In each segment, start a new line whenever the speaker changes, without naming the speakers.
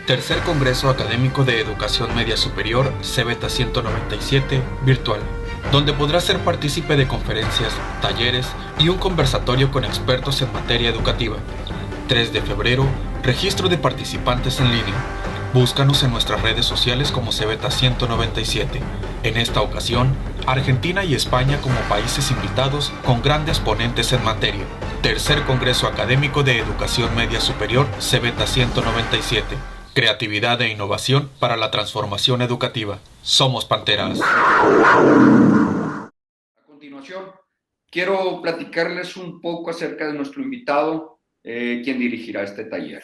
Tercer Congreso Académico de Educación Media Superior, CEBETA 197, virtual, donde podrás ser partícipe de conferencias, talleres y un conversatorio con expertos en materia educativa. 3 de febrero, registro de participantes en línea. Búscanos en nuestras redes sociales como CEBETA 197. En esta ocasión, Argentina y España como países invitados con grandes ponentes en materia. Tercer Congreso Académico de Educación Media Superior, CEBETA 197. Creatividad e innovación para la transformación educativa. Somos Panteras.
A continuación, quiero platicarles un poco acerca de nuestro invitado, quien dirigirá este taller.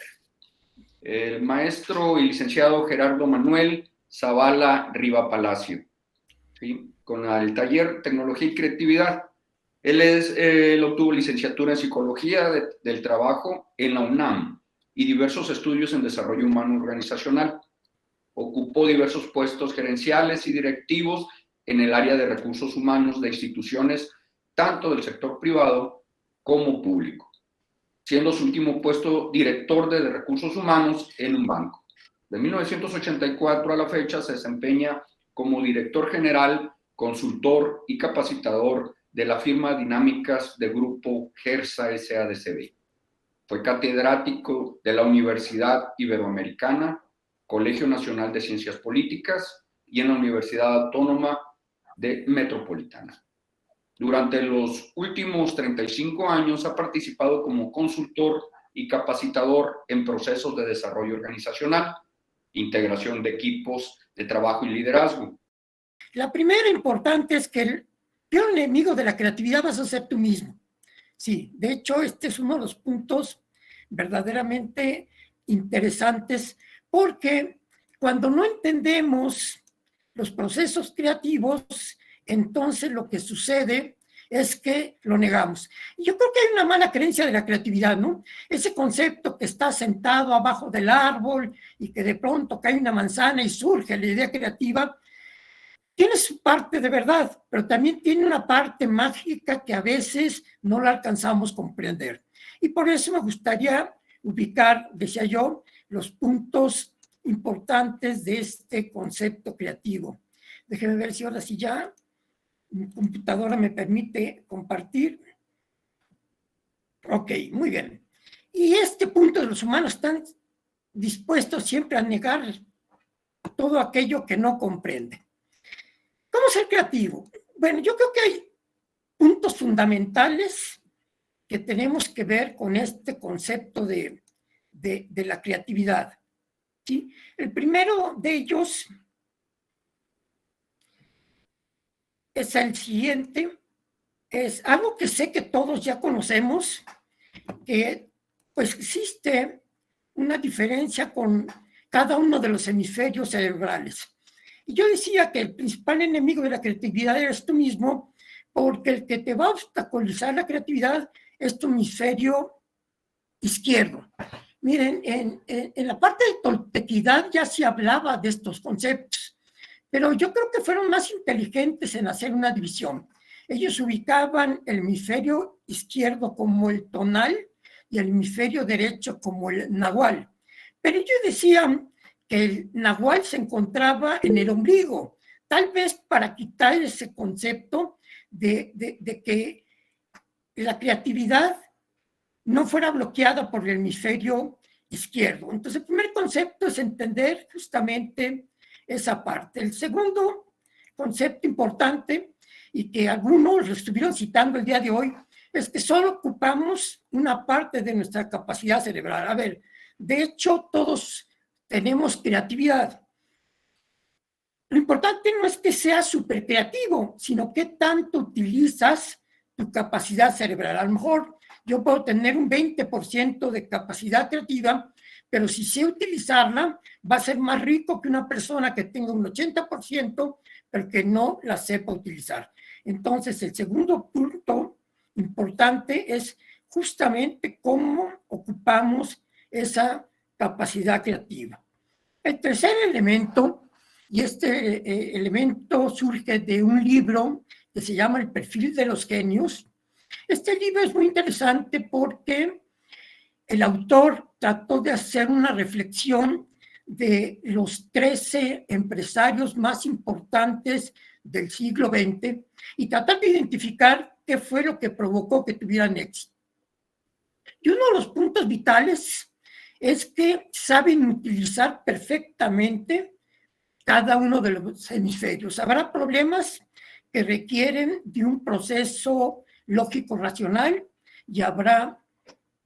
El maestro y licenciado Gerardo Manuel Zavala Riva Palacio, ¿sí? Con el taller Tecnología y Creatividad. Él obtuvo licenciatura en Psicología del Trabajo en la UNAM y diversos estudios en Desarrollo Humano Organizacional. Ocupó diversos puestos gerenciales y directivos en el área de recursos humanos de instituciones tanto del sector privado como público, siendo su último puesto director de recursos humanos en un banco. De 1984 a la fecha se desempeña como director general, consultor y capacitador de la firma Dinámicas de Grupo Gersa S.A.D.C.B. Fue catedrático de la Universidad Iberoamericana, Colegio Nacional de Ciencias Políticas y en la Universidad Autónoma Metropolitana. Durante los últimos 35 años ha participado como consultor y capacitador en procesos de desarrollo organizacional, integración de equipos de trabajo y liderazgo.
La primera importante es que el peor enemigo de la creatividad vas a ser tú mismo. Sí, de hecho, este es uno de los puntos verdaderamente interesantes, porque cuando no entendemos los procesos creativos, entonces lo que sucede es que lo negamos. Y yo creo que hay una mala creencia de la creatividad, ¿no? Ese concepto que está sentado abajo del árbol y que de pronto cae una manzana y surge la idea creativa, tiene su parte de verdad, pero también tiene una parte mágica que a veces no la alcanzamos a comprender. Y por eso me gustaría ubicar, decía yo, los puntos importantes de este concepto creativo. Déjenme ver si ahora sí ya mi computadora me permite compartir. Ok, muy bien. Y este punto de los humanos están dispuestos siempre a negar todo aquello que no comprenden. ¿Cómo ser creativo? Bueno, yo creo que hay puntos fundamentales que tenemos que ver con este concepto de la creatividad, ¿sí? El primero de ellos es el siguiente, es algo que sé que todos ya conocemos, que pues existe una diferencia con cada uno de los hemisferios cerebrales. Y yo decía que el principal enemigo de la creatividad eres tú mismo, porque el que te va a obstaculizar la creatividad es tu hemisferio izquierdo. Miren, en la parte de toltequidad ya se hablaba de estos conceptos, pero yo creo que fueron más inteligentes en hacer una división. Ellos ubicaban el hemisferio izquierdo como el tonal y el hemisferio derecho como el nahual. Pero ellos decían que el nahual se encontraba en el ombligo, tal vez para quitar ese concepto de que la creatividad no fuera bloqueada por el hemisferio izquierdo. Entonces, el primer concepto es entender justamente esa parte. El segundo concepto importante, y que algunos lo estuvieron citando el día de hoy, es que solo ocupamos una parte de nuestra capacidad cerebral. A ver, de hecho, todos tenemos creatividad. Lo importante no es que seas súper creativo, sino que tanto utilizas tu capacidad cerebral. A lo mejor yo puedo tener un 20% de capacidad creativa, pero si sé utilizarla, va a ser más rico que una persona que tenga un 80%, pero que no la sepa utilizar. Entonces, el segundo punto importante es justamente cómo ocupamos esa capacidad creativa. El tercer elemento, y este elemento surge de un libro que se llama El perfil de los genios. Este libro es muy interesante porque el autor trató de hacer una reflexión de los 13 empresarios más importantes del siglo XX y tratar de identificar qué fue lo que provocó que tuvieran éxito. Y uno de los puntos vitales es que saben utilizar perfectamente cada uno de los hemisferios. Habrá problemas que requieren de un proceso lógico-racional y habrá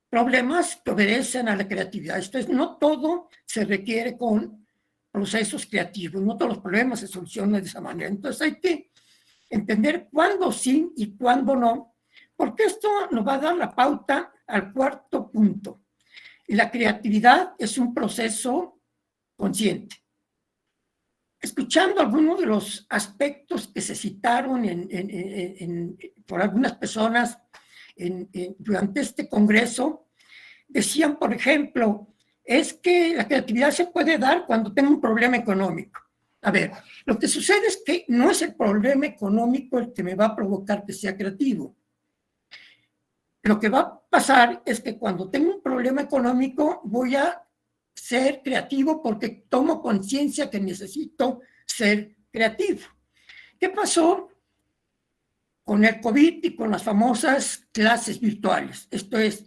problemas que obedecen a la creatividad. Entonces, no todo se requiere con procesos creativos, no todos los problemas se solucionan de esa manera. Entonces, hay que entender cuándo sí y cuándo no, porque esto nos va a dar la pauta al cuarto punto. La creatividad es un proceso consciente. Escuchando algunos de los aspectos que se citaron por algunas personas durante este congreso, decían, por ejemplo, es que la creatividad se puede dar cuando tengo un problema económico. A ver, lo que sucede es que no es el problema económico el que me va a provocar que sea creativo. Lo que va a pasar es que cuando tengo un problema económico voy a ser creativo porque tomo conciencia que necesito ser creativo. ¿Qué pasó con el COVID y con las famosas clases virtuales? Esto es,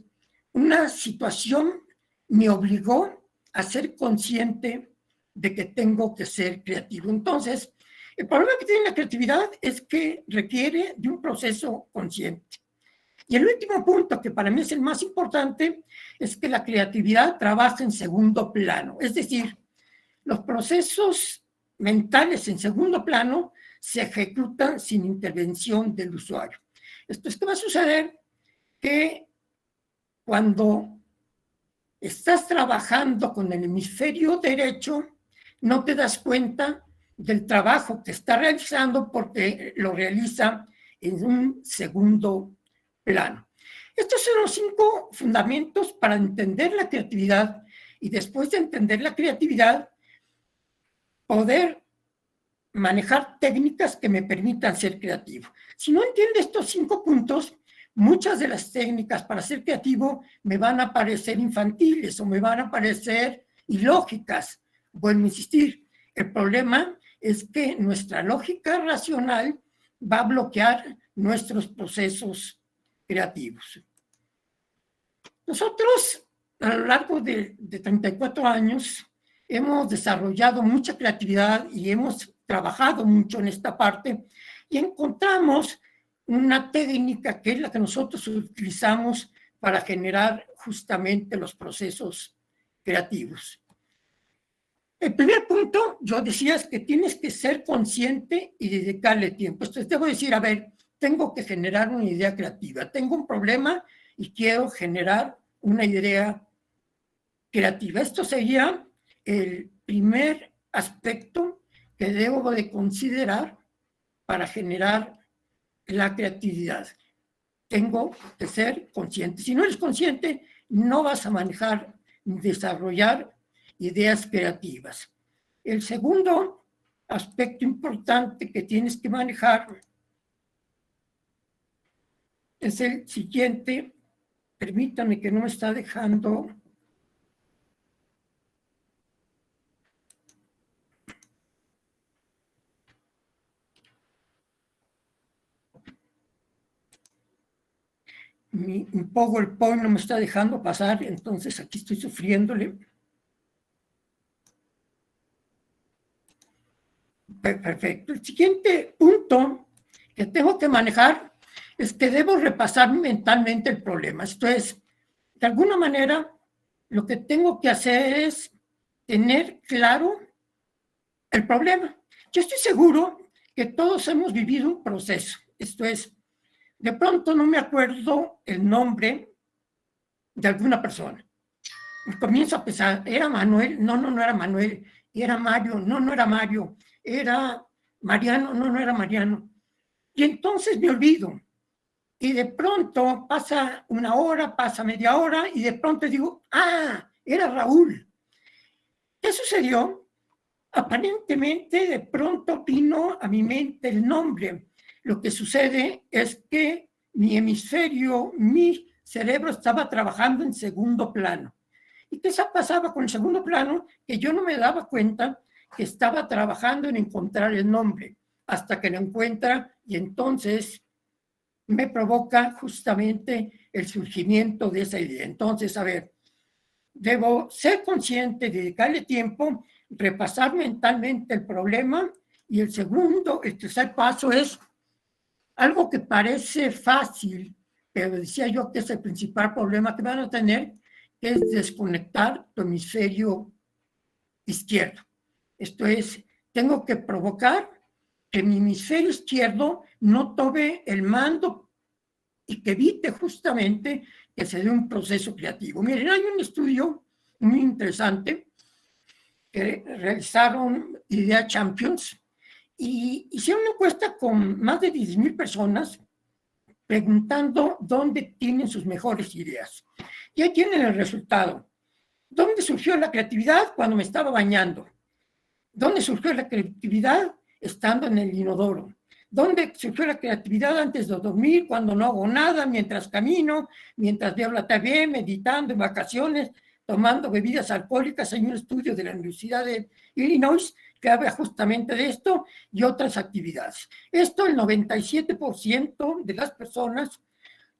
una situación me obligó a ser consciente de que tengo que ser creativo. Entonces, el problema que tiene la creatividad es que requiere de un proceso consciente. Y el último punto, que para mí es el más importante, es que la creatividad trabaja en segundo plano. Es decir, los procesos mentales en segundo plano se ejecutan sin intervención del usuario. Esto es que va a suceder que cuando estás trabajando con el hemisferio derecho, no te das cuenta del trabajo que está realizando porque lo realiza en un segundo plano. Estos son los 5 fundamentos para entender la creatividad y después de entender la creatividad, poder manejar técnicas que me permitan ser creativo. Si no entiendo estos 5 puntos, muchas de las técnicas para ser creativo me van a parecer infantiles o me van a parecer ilógicas. Vuelvo a insistir, el problema es que nuestra lógica racional va a bloquear nuestros procesos creativos. Nosotros, a lo largo de 34 años, hemos desarrollado mucha creatividad y hemos trabajado mucho en esta parte y encontramos una técnica que es la que nosotros utilizamos para generar justamente los procesos creativos. El primer punto, yo decía, es que tienes que ser consciente y dedicarle tiempo. Entonces, debo decir, a ver, tengo que generar una idea creativa. Tengo un problema y quiero generar una idea creativa. Esto sería el primer aspecto que debo de considerar para generar la creatividad. Tengo que ser consciente. Si no eres consciente, no vas a manejar, desarrollar ideas creativas. El segundo aspecto importante que tienes que manejar es el siguiente. Permítame, que no me está dejando. Mi PowerPoint no me está dejando pasar, entonces aquí estoy sufriéndole. Perfecto. El siguiente punto que tengo que manejar es que debo repasar mentalmente el problema. Esto es, de alguna manera, lo que tengo que hacer es tener claro el problema. Yo estoy seguro que todos hemos vivido un proceso. Esto es, de pronto no me acuerdo el nombre de alguna persona. Y comienzo a pensar, ¿era Manuel? No era Manuel. ¿Era Mario? No era Mario. ¿Era Mariano? No era Mariano. Y entonces me olvido. Y de pronto pasa una hora, pasa media hora, y de pronto digo, era Raúl. ¿Qué sucedió? Aparentemente, de pronto vino a mi mente el nombre. Lo que sucede es que mi hemisferio, mi cerebro estaba trabajando en segundo plano. ¿Y qué se pasaba con el segundo plano? Que yo no me daba cuenta que estaba trabajando en encontrar el nombre, hasta que lo encuentra y entonces me provoca justamente el surgimiento de esa idea. Entonces, a ver, debo ser consciente, dedicarle tiempo, repasar mentalmente el problema y el tercer paso es algo que parece fácil, pero decía yo que es el principal problema que van a tener, que es desconectar tu hemisferio izquierdo. Esto es, tengo que provocar que mi hemisferio izquierdo no tome el mando y que evite justamente que se dé un proceso creativo. Miren, hay un estudio muy interesante que realizaron Idea Champions y hicieron una encuesta con más de 10,000 personas preguntando dónde tienen sus mejores ideas. Y ahí tienen el resultado. ¿Dónde surgió la creatividad? Cuando me estaba bañando. ¿Dónde surgió la creatividad? Estando en el inodoro. ¿Dónde surgió la creatividad antes de dormir? Cuando no hago nada, mientras camino, mientras veo la TV, meditando en vacaciones, tomando bebidas alcohólicas. Hay un estudio de la Universidad de Illinois que habla justamente de esto y otras actividades. Esto, el 97% de las personas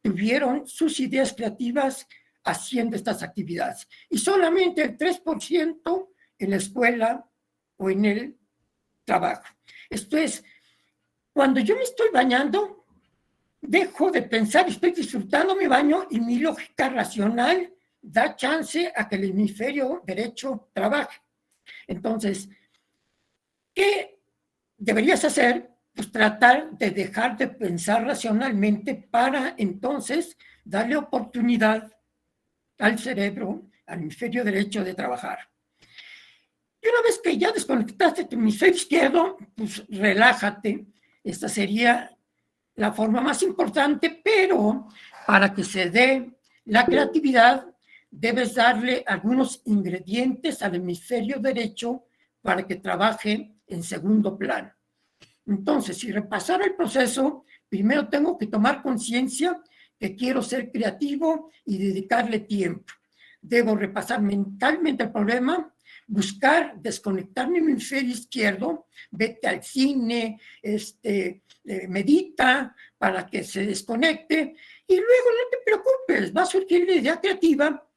tuvieron sus ideas creativas haciendo estas actividades y solamente el 3% en la escuela o en el trabajo. Esto es, cuando yo me estoy bañando, dejo de pensar, estoy disfrutando mi baño y mi lógica racional da chance a que el hemisferio derecho trabaje. Entonces, ¿qué deberías hacer? Pues tratar de dejar de pensar racionalmente para entonces darle oportunidad al cerebro, al hemisferio derecho de trabajar. Y una vez que ya desconectaste tu hemisferio izquierdo, pues relájate. Esta sería la forma más importante, pero para que se dé la creatividad, debes darle algunos ingredientes al hemisferio derecho para que trabaje en segundo plano. Entonces, si repasara el proceso, primero tengo que tomar conciencia que quiero ser creativo y dedicarle tiempo. Debo repasar mentalmente el problema, buscar desconectar mi hemisferio izquierdo, vete al cine, medita para que se desconecte y luego no te preocupes, va a surgir la idea creativa,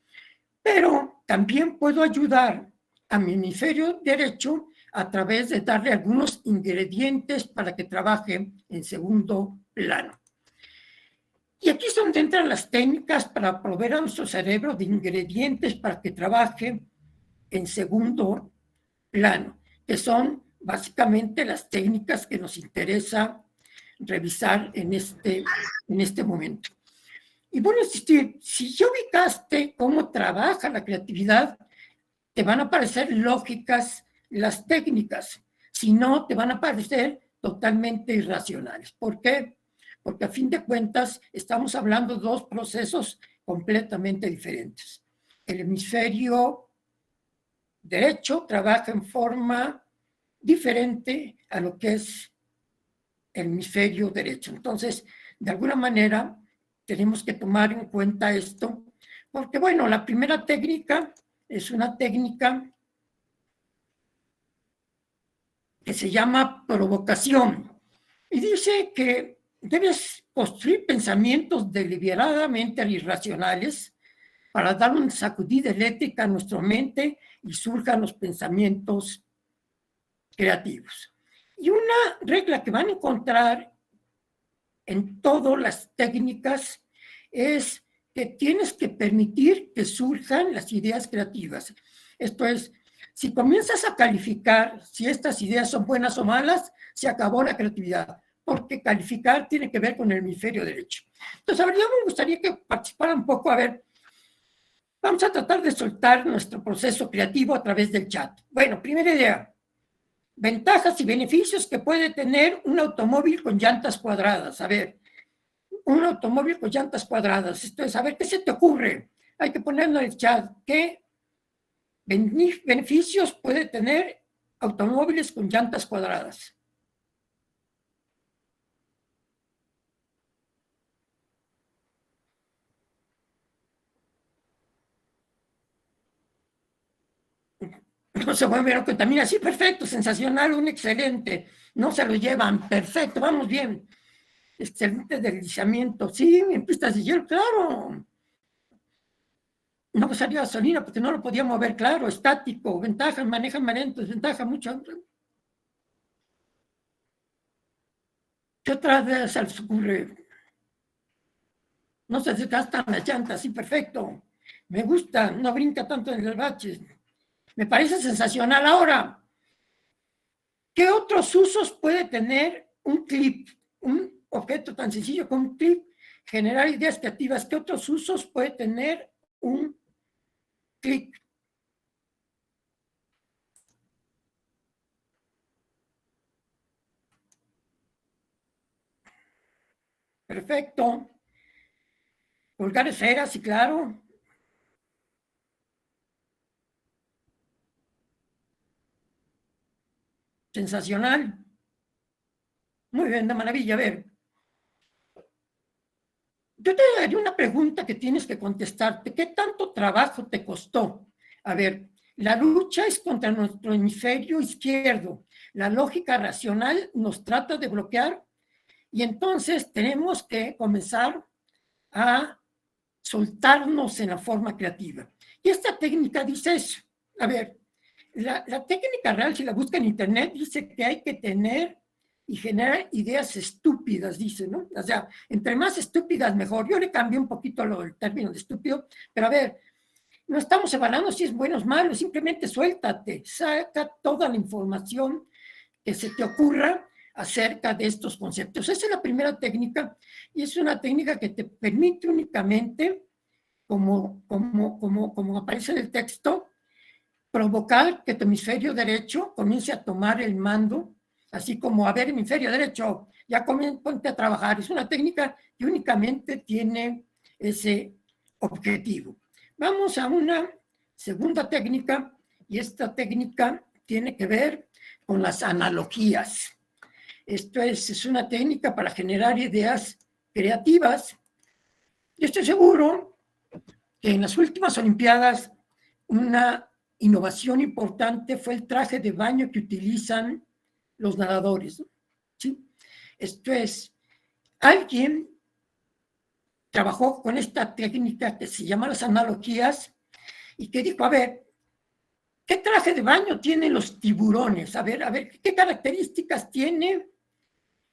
pero también puedo ayudar a mi hemisferio derecho a través de darle algunos ingredientes para que trabaje en segundo plano. Y aquí es donde entran las técnicas para proveer a nuestro cerebro de ingredientes para que trabaje en segundo plano, que son básicamente las técnicas que nos interesa revisar en este momento. Y bueno, si ya ubicaste cómo trabaja la creatividad, te van a parecer lógicas las técnicas, si no, te van a parecer totalmente irracionales. ¿Por qué? Porque a fin de cuentas estamos hablando de dos procesos completamente diferentes. El hemisferio derecho trabaja en forma diferente a lo que es el hemisferio derecho. Entonces, de alguna manera, tenemos que tomar en cuenta esto, porque bueno, la primera técnica es una técnica que se llama provocación y dice que debes construir pensamientos deliberadamente irracionales para dar una sacudida eléctrica a nuestra mente y surjan los pensamientos creativos. Y una regla que van a encontrar en todas las técnicas es que tienes que permitir que surjan las ideas creativas. Esto es, si comienzas a calificar si estas ideas son buenas o malas, se acabó la creatividad, porque calificar tiene que ver con el hemisferio derecho. Entonces, a ver, yo me gustaría que participaran un poco, a ver, vamos a tratar de soltar nuestro proceso creativo a través del chat. Bueno, primera idea, ventajas y beneficios que puede tener un automóvil con llantas cuadradas. A ver, un automóvil con llantas cuadradas. Esto es, a ver, ¿qué se te ocurre? Hay que ponerlo en el chat. ¿Qué beneficios puede tener automóviles con llantas cuadradas? No se vuelve, no contamina, sí, perfecto, sensacional, un excelente, no se lo llevan, perfecto, vamos bien, excelente deslizamiento, sí, en pistas de hielo, claro, no salió gasolina porque no lo podía mover, claro, estático, ventaja, maneja marento, desventaja, mucho. ¿Qué otra vez se les ocurre? No se desgastan las llantas, sí, perfecto, me gusta, no brinca tanto en el bache, me parece sensacional. Ahora, ¿qué otros usos puede tener un clip? Un objeto tan sencillo como un clip, generar ideas creativas. ¿Qué otros usos puede tener un clip? Perfecto. Colgar esferas, sí, claro. Sensacional. Muy bien, de maravilla. A ver, yo te haría una pregunta que tienes que contestarte. ¿Qué tanto trabajo te costó? A ver, la lucha es contra nuestro hemisferio izquierdo. La lógica racional nos trata de bloquear y entonces tenemos que comenzar a soltarnos en la forma creativa. Y esta técnica dice eso. A ver, la técnica real, si la busca en internet, dice que hay que tener y generar ideas estúpidas, dice, ¿no? O sea, entre más estúpidas, mejor. Yo le cambié un poquito el término de estúpido, pero a ver, no estamos evaluando si es bueno o malo, simplemente suéltate, saca toda la información que se te ocurra acerca de estos conceptos. Esa es la primera técnica y es una técnica que te permite únicamente, como aparece en el texto, provocar que tu hemisferio derecho comience a tomar el mando, así como, a ver, hemisferio derecho, ya ponte a trabajar. Es una técnica que únicamente tiene ese objetivo. Vamos a una segunda técnica y esta técnica tiene que ver con las analogías. Esto es una técnica para generar ideas creativas. Yo estoy seguro que en las últimas Olimpiadas una innovación importante fue el traje de baño que utilizan los nadadores, ¿no? ¿Sí? Esto es, alguien trabajó con esta técnica que se llama las analogías y que dijo, a ver, ¿qué traje de baño tienen los tiburones? A ver, ¿qué características tiene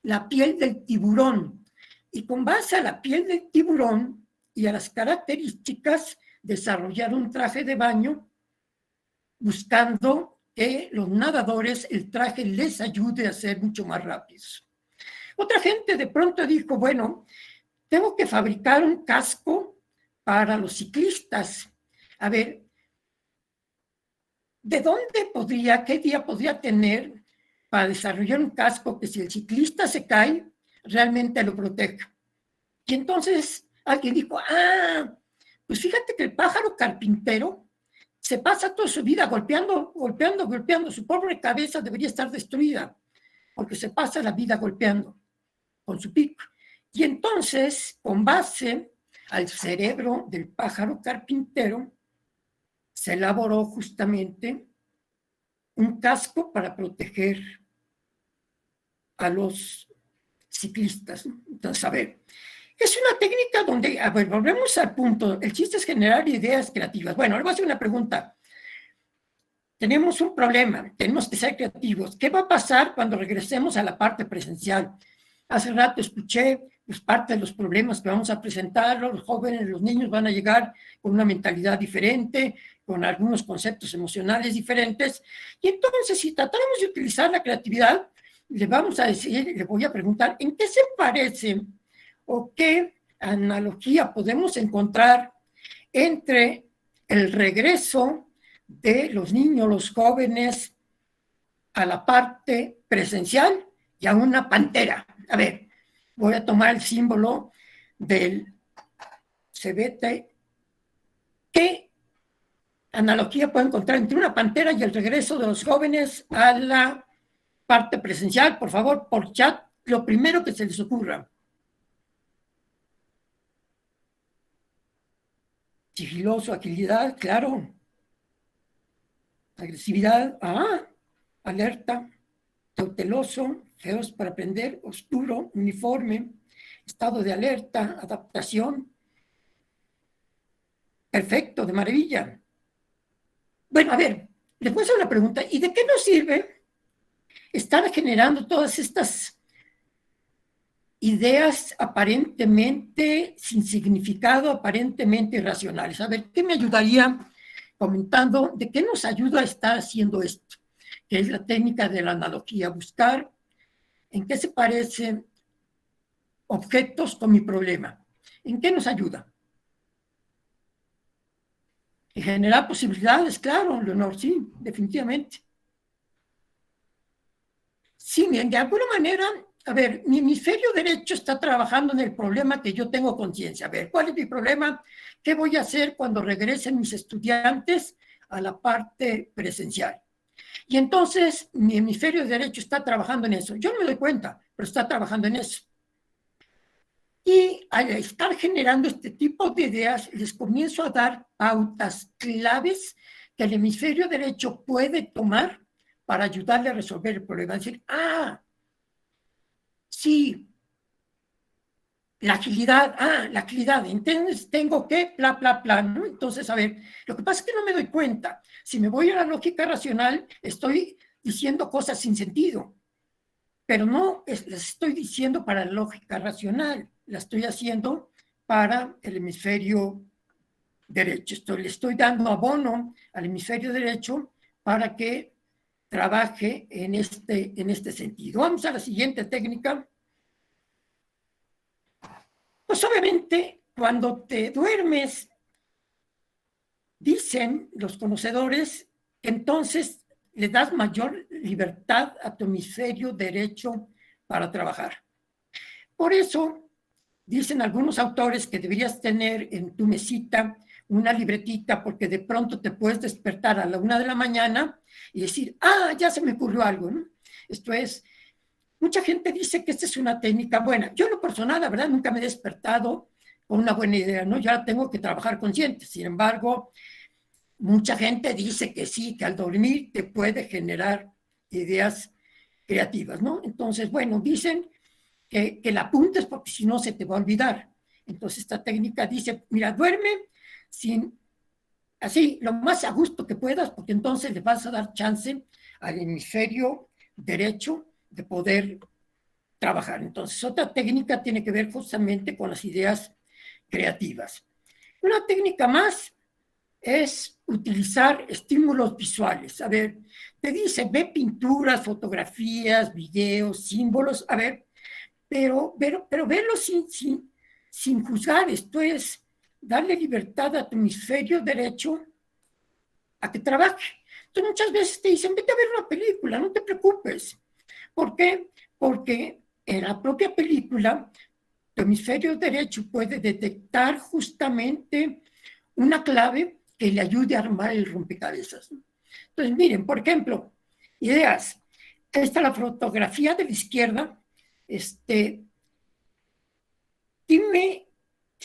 la piel del tiburón? Y con base a la piel del tiburón y a las características, desarrollar un traje de baño buscando que los nadadores, el traje les ayude a ser mucho más rápidos. Otra gente de pronto dijo, bueno, tengo que fabricar un casco para los ciclistas. A ver, ¿de dónde podría, qué día podría tener para desarrollar un casco que si el ciclista se cae, realmente lo proteja? Y entonces alguien dijo, pues fíjate que el pájaro carpintero se pasa toda su vida golpeando, su pobre cabeza debería estar destruida, porque se pasa la vida golpeando con su pico. Y entonces, con base al cerebro del pájaro carpintero, se elaboró justamente un casco para proteger a los ciclistas. Entonces, a ver, es una técnica donde, a ver, volvemos al punto, el chiste es generar ideas creativas. Bueno, le voy a hacer una pregunta. Tenemos un problema, tenemos que ser creativos. ¿Qué va a pasar cuando regresemos a la parte presencial? Hace rato escuché pues, parte de los problemas que vamos a presentar. Los jóvenes, los niños van a llegar con una mentalidad diferente, con algunos conceptos emocionales diferentes. Y entonces, si tratamos de utilizar la creatividad, le vamos a decir, le voy a preguntar, ¿en qué se parece o qué analogía podemos encontrar entre el regreso de los niños, los jóvenes, a la parte presencial y a una pantera? A ver, voy a tomar el símbolo del CBT. ¿Qué analogía puedo encontrar entre una pantera y el regreso de los jóvenes a la parte presencial? Por favor, por chat, lo primero que se les ocurra. Sigiloso, agilidad, claro. agresividad, alerta, cauteloso, feos para aprender, oscuro, uniforme, estado de alerta, adaptación. Perfecto, de maravilla. Bueno, a ver, les voy a hacer una pregunta. ¿Y de qué nos sirve estar generando todas estas ideas aparentemente sin significado, aparentemente irracionales? A ver, ¿qué me ayudaría comentando de qué nos ayuda a estar haciendo esto? Que es la técnica de la analogía, buscar en qué se parecen objetos con mi problema. ¿En qué nos ayuda? Y generar posibilidades, claro, Leonor, sí, definitivamente. Sí, de alguna manera, a ver, mi hemisferio derecho está trabajando en el problema que yo tengo conciencia. A ver, ¿cuál es mi problema? ¿Qué voy a hacer cuando regresen mis estudiantes a la parte presencial? Y entonces mi hemisferio derecho está trabajando en eso. Yo no me doy cuenta, pero está trabajando en eso. Y al estar generando este tipo de ideas, les comienzo a dar pautas claves que el hemisferio derecho puede tomar para ayudarle a resolver el problema. Es decir, sí, la agilidad, entonces tengo que, bla, bla, bla, ¿no? Entonces, a ver, lo que pasa es que no me doy cuenta. Si me voy a la lógica racional, estoy diciendo cosas sin sentido, pero no las estoy diciendo para la lógica racional, la estoy haciendo para el hemisferio derecho. Le estoy dando abono al hemisferio derecho para que trabaje en este sentido. Vamos a la siguiente técnica. Pues obviamente, cuando te duermes, dicen los conocedores, entonces le das mayor libertad a tu hemisferio derecho para trabajar. Por eso, dicen algunos autores que deberías tener en tu mesita una libretita porque de pronto te puedes despertar a la 1 de la mañana y decir, ya se me ocurrió algo, ¿no? Esto es, mucha gente dice que esta es una técnica buena. Yo en lo personal, la verdad, nunca me he despertado con una buena idea, ¿no? Ya tengo que trabajar consciente. Sin embargo, mucha gente dice que sí, que al dormir te puede generar ideas creativas, ¿no? Entonces, bueno, dicen que la apuntes porque si no se te va a olvidar. Entonces, esta técnica dice, mira, duerme sin, así, lo más a gusto que puedas, porque entonces le vas a dar chance al hemisferio derecho de poder trabajar. Entonces, otra técnica tiene que ver justamente con las ideas creativas. Una técnica más es utilizar estímulos visuales. A ver, te dice, ve pinturas, fotografías, videos, símbolos, a ver, pero verlo sin juzgar. Esto es darle libertad a tu hemisferio derecho a que trabaje. Entonces muchas veces te dicen, vete a ver una película, no te preocupes. ¿Por qué? Porque en la propia película tu hemisferio derecho puede detectar justamente una clave que le ayude a armar el rompecabezas. Entonces, miren, por ejemplo, ideas. Esta es la fotografía de la izquierda. Dime,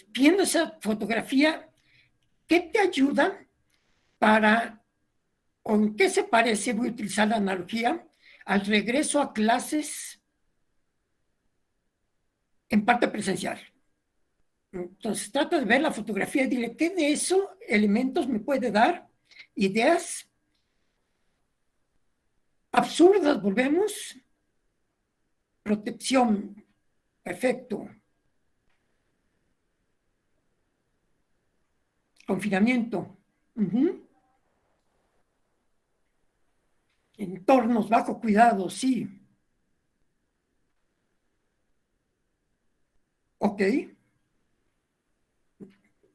viendo esa fotografía, ¿qué te ayuda para, o en qué se parece, voy a utilizar la analogía, al regreso a clases en parte presencial? Entonces, trata de ver la fotografía y dile, ¿qué de esos elementos me puede dar? Ideas absurdas, volvemos. Protección, perfecto. Confinamiento. Entornos bajo cuidado, sí. Ok.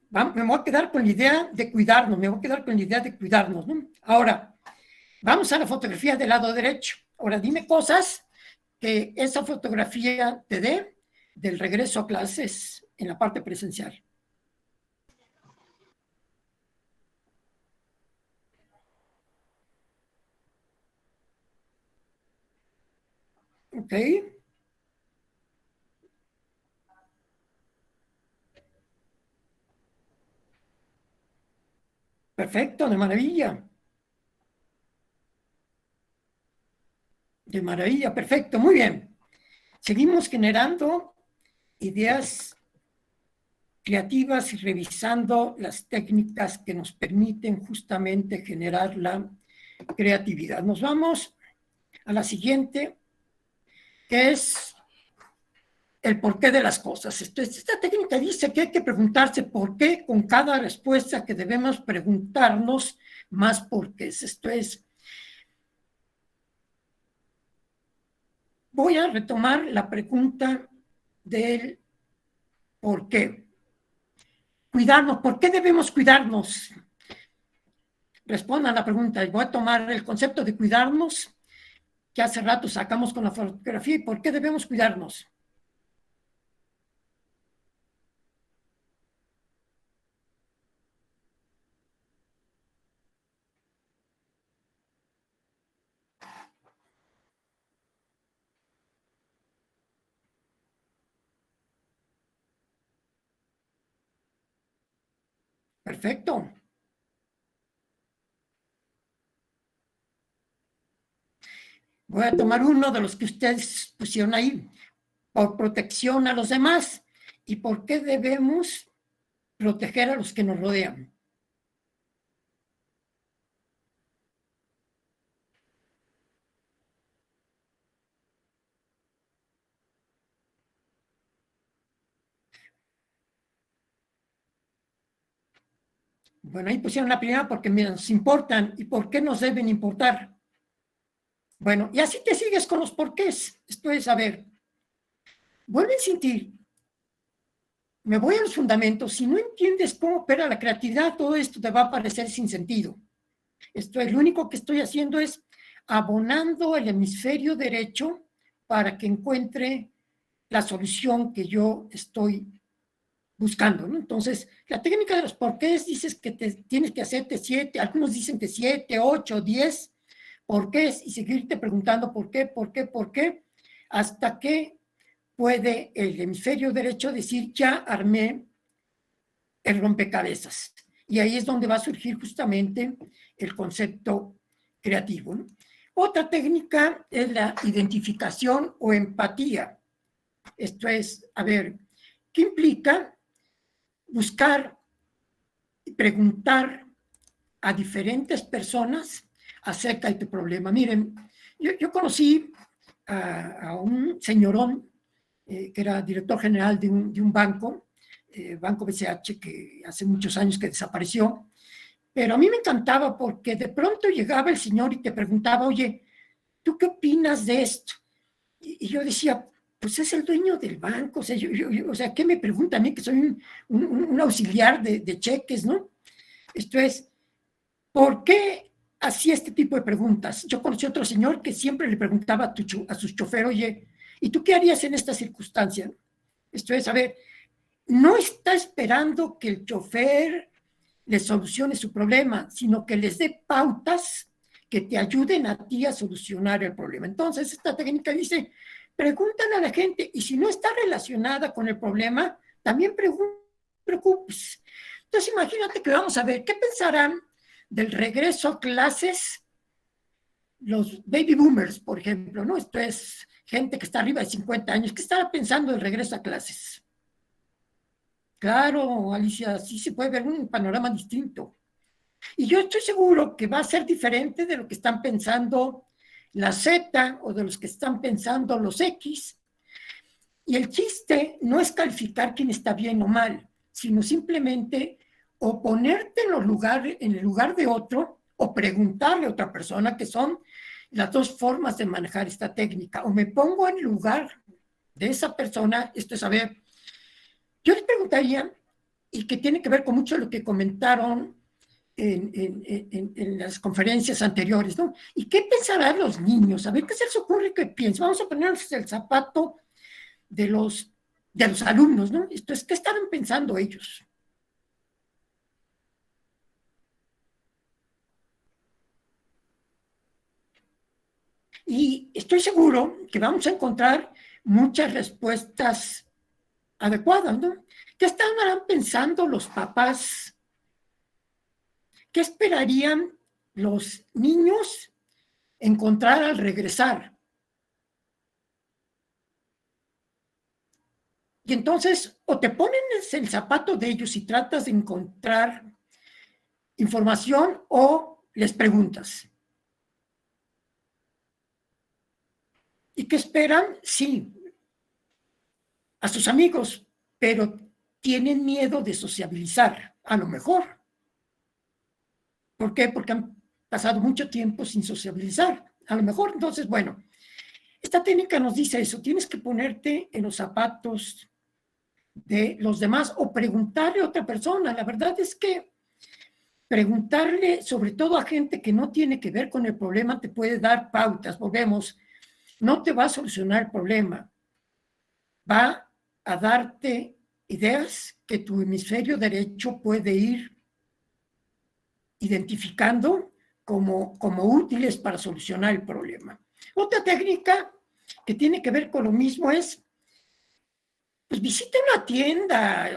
Me voy a quedar con la idea de cuidarnos, ¿no? Ahora, vamos a la fotografía del lado derecho. Ahora, dime cosas que esa fotografía te dé del regreso a clases en la parte presencial. Ok. Perfecto, de maravilla. De maravilla, perfecto, muy bien. Seguimos generando ideas creativas y revisando las técnicas que nos permiten justamente generar la creatividad. Nos vamos a la siguiente, que es el porqué de las cosas. Esta técnica dice que hay que preguntarse por qué con cada respuesta, que debemos preguntarnos más por qué. Esto es, voy a retomar la pregunta del por qué. Cuidarnos, ¿por qué debemos cuidarnos? Respondan la pregunta. Voy a tomar el concepto de cuidarnos, que hace rato sacamos con la fotografía, y ¿por qué debemos cuidarnos? Perfecto. Voy a tomar uno de los que ustedes pusieron ahí. Por protección a los demás. ¿Y por qué debemos proteger a los que nos rodean? Bueno, ahí pusieron la primera porque nos importan. ¿Y por qué nos deben importar? Bueno, y así te sigues con los porqués. Esto es, a ver, vuelve a sentir. Me voy a los fundamentos. Si no entiendes cómo opera la creatividad, todo esto te va a parecer sin sentido. Esto es, lo único que estoy haciendo es abonando el hemisferio derecho para que encuentre la solución que yo estoy buscando, ¿no? Entonces, la técnica de los porqués dices que tienes que hacerte 7, algunos dicen que 7, 8, 10 porqués y seguirte preguntando por qué, hasta que puede el hemisferio derecho decir, ya armé el rompecabezas. Y ahí es donde va a surgir justamente el concepto creativo, ¿no? Otra técnica es la identificación o empatía. Esto es, a ver, ¿qué implica? Buscar y preguntar a diferentes personas acerca de tu problema. Miren, yo conocí a un señorón que era director general de un banco, Banco BCH, que hace muchos años que desapareció, pero a mí me encantaba porque de pronto llegaba el señor y te preguntaba, oye, ¿tú qué opinas de esto? Y yo decía, pues es el dueño del banco, o sea, o sea, ¿qué me pregunta a mí que soy un auxiliar de cheques, ¿no? Esto es, ¿por qué hacía este tipo de preguntas? Yo conocí a otro señor que siempre le preguntaba a su chofer, oye, ¿y tú qué harías en esta circunstancia? Esto es, a ver, no está esperando que el chofer le solucione su problema, sino que les dé pautas que te ayuden a ti a solucionar el problema. Entonces, esta técnica dice, pregúntale a la gente, y si no está relacionada con el problema, también preocupes. Entonces, imagínate que vamos a ver, ¿qué pensarán del regreso a clases los baby boomers, por ejemplo, ¿no? Esto es gente que está arriba de 50 años, ¿qué estará pensando del regreso a clases? Claro, Alicia, sí se puede ver un panorama distinto. Y yo estoy seguro que va a ser diferente de lo que están pensando la Z o de los que están pensando los X. Y el chiste no es calificar quién está bien o mal, sino simplemente o ponerte en el lugar de otro o preguntarle a otra persona, que son las dos formas de manejar esta técnica. O me pongo en el lugar de esa persona, esto es saber. Yo les preguntaría, y que tiene que ver con mucho lo que comentaron en las conferencias anteriores, ¿no? ¿Y qué pensarán los niños? A ver, ¿qué se les ocurre que piensen? Vamos a ponernos el zapato de los alumnos, ¿no? Esto es, ¿qué estaban pensando ellos? Y estoy seguro que vamos a encontrar muchas respuestas adecuadas, ¿no? ¿Qué estaban pensando los papás? ¿Qué esperarían los niños encontrar al regresar? Y entonces, o te pones el zapato de ellos y tratas de encontrar información o les preguntas. ¿Y qué esperan? Sí, a sus amigos, pero tienen miedo de sociabilizar, a lo mejor. ¿Por qué? Porque han pasado mucho tiempo sin sociabilizar, a lo mejor. Entonces, bueno, esta técnica nos dice eso, tienes que ponerte en los zapatos de los demás o preguntarle a otra persona. La verdad es que preguntarle, sobre todo a gente que no tiene que ver con el problema, te puede dar pautas. Volvemos, no te va a solucionar el problema, va a darte ideas que tu hemisferio derecho puede ir identificando como útiles para solucionar el problema. Otra técnica que tiene que ver con lo mismo es, pues visita una tienda,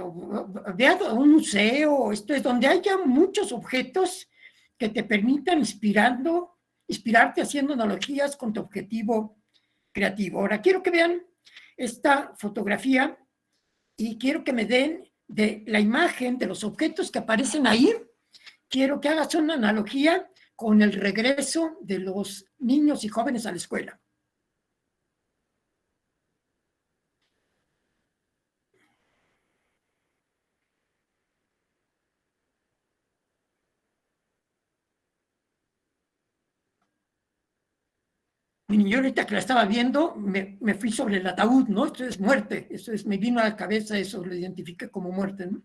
ve a un museo, esto es donde haya muchos objetos que te permitan inspirarte haciendo analogías con tu objetivo creativo. Ahora, quiero que vean esta fotografía y quiero que me den de la imagen de los objetos que aparecen ahí. Quiero que hagas una analogía con el regreso de los niños y jóvenes a la escuela. Mi niño ahorita que la estaba viendo, me fui sobre el ataúd, ¿no? Esto es muerte, eso es, me vino a la cabeza eso, lo identifiqué como muerte, ¿no?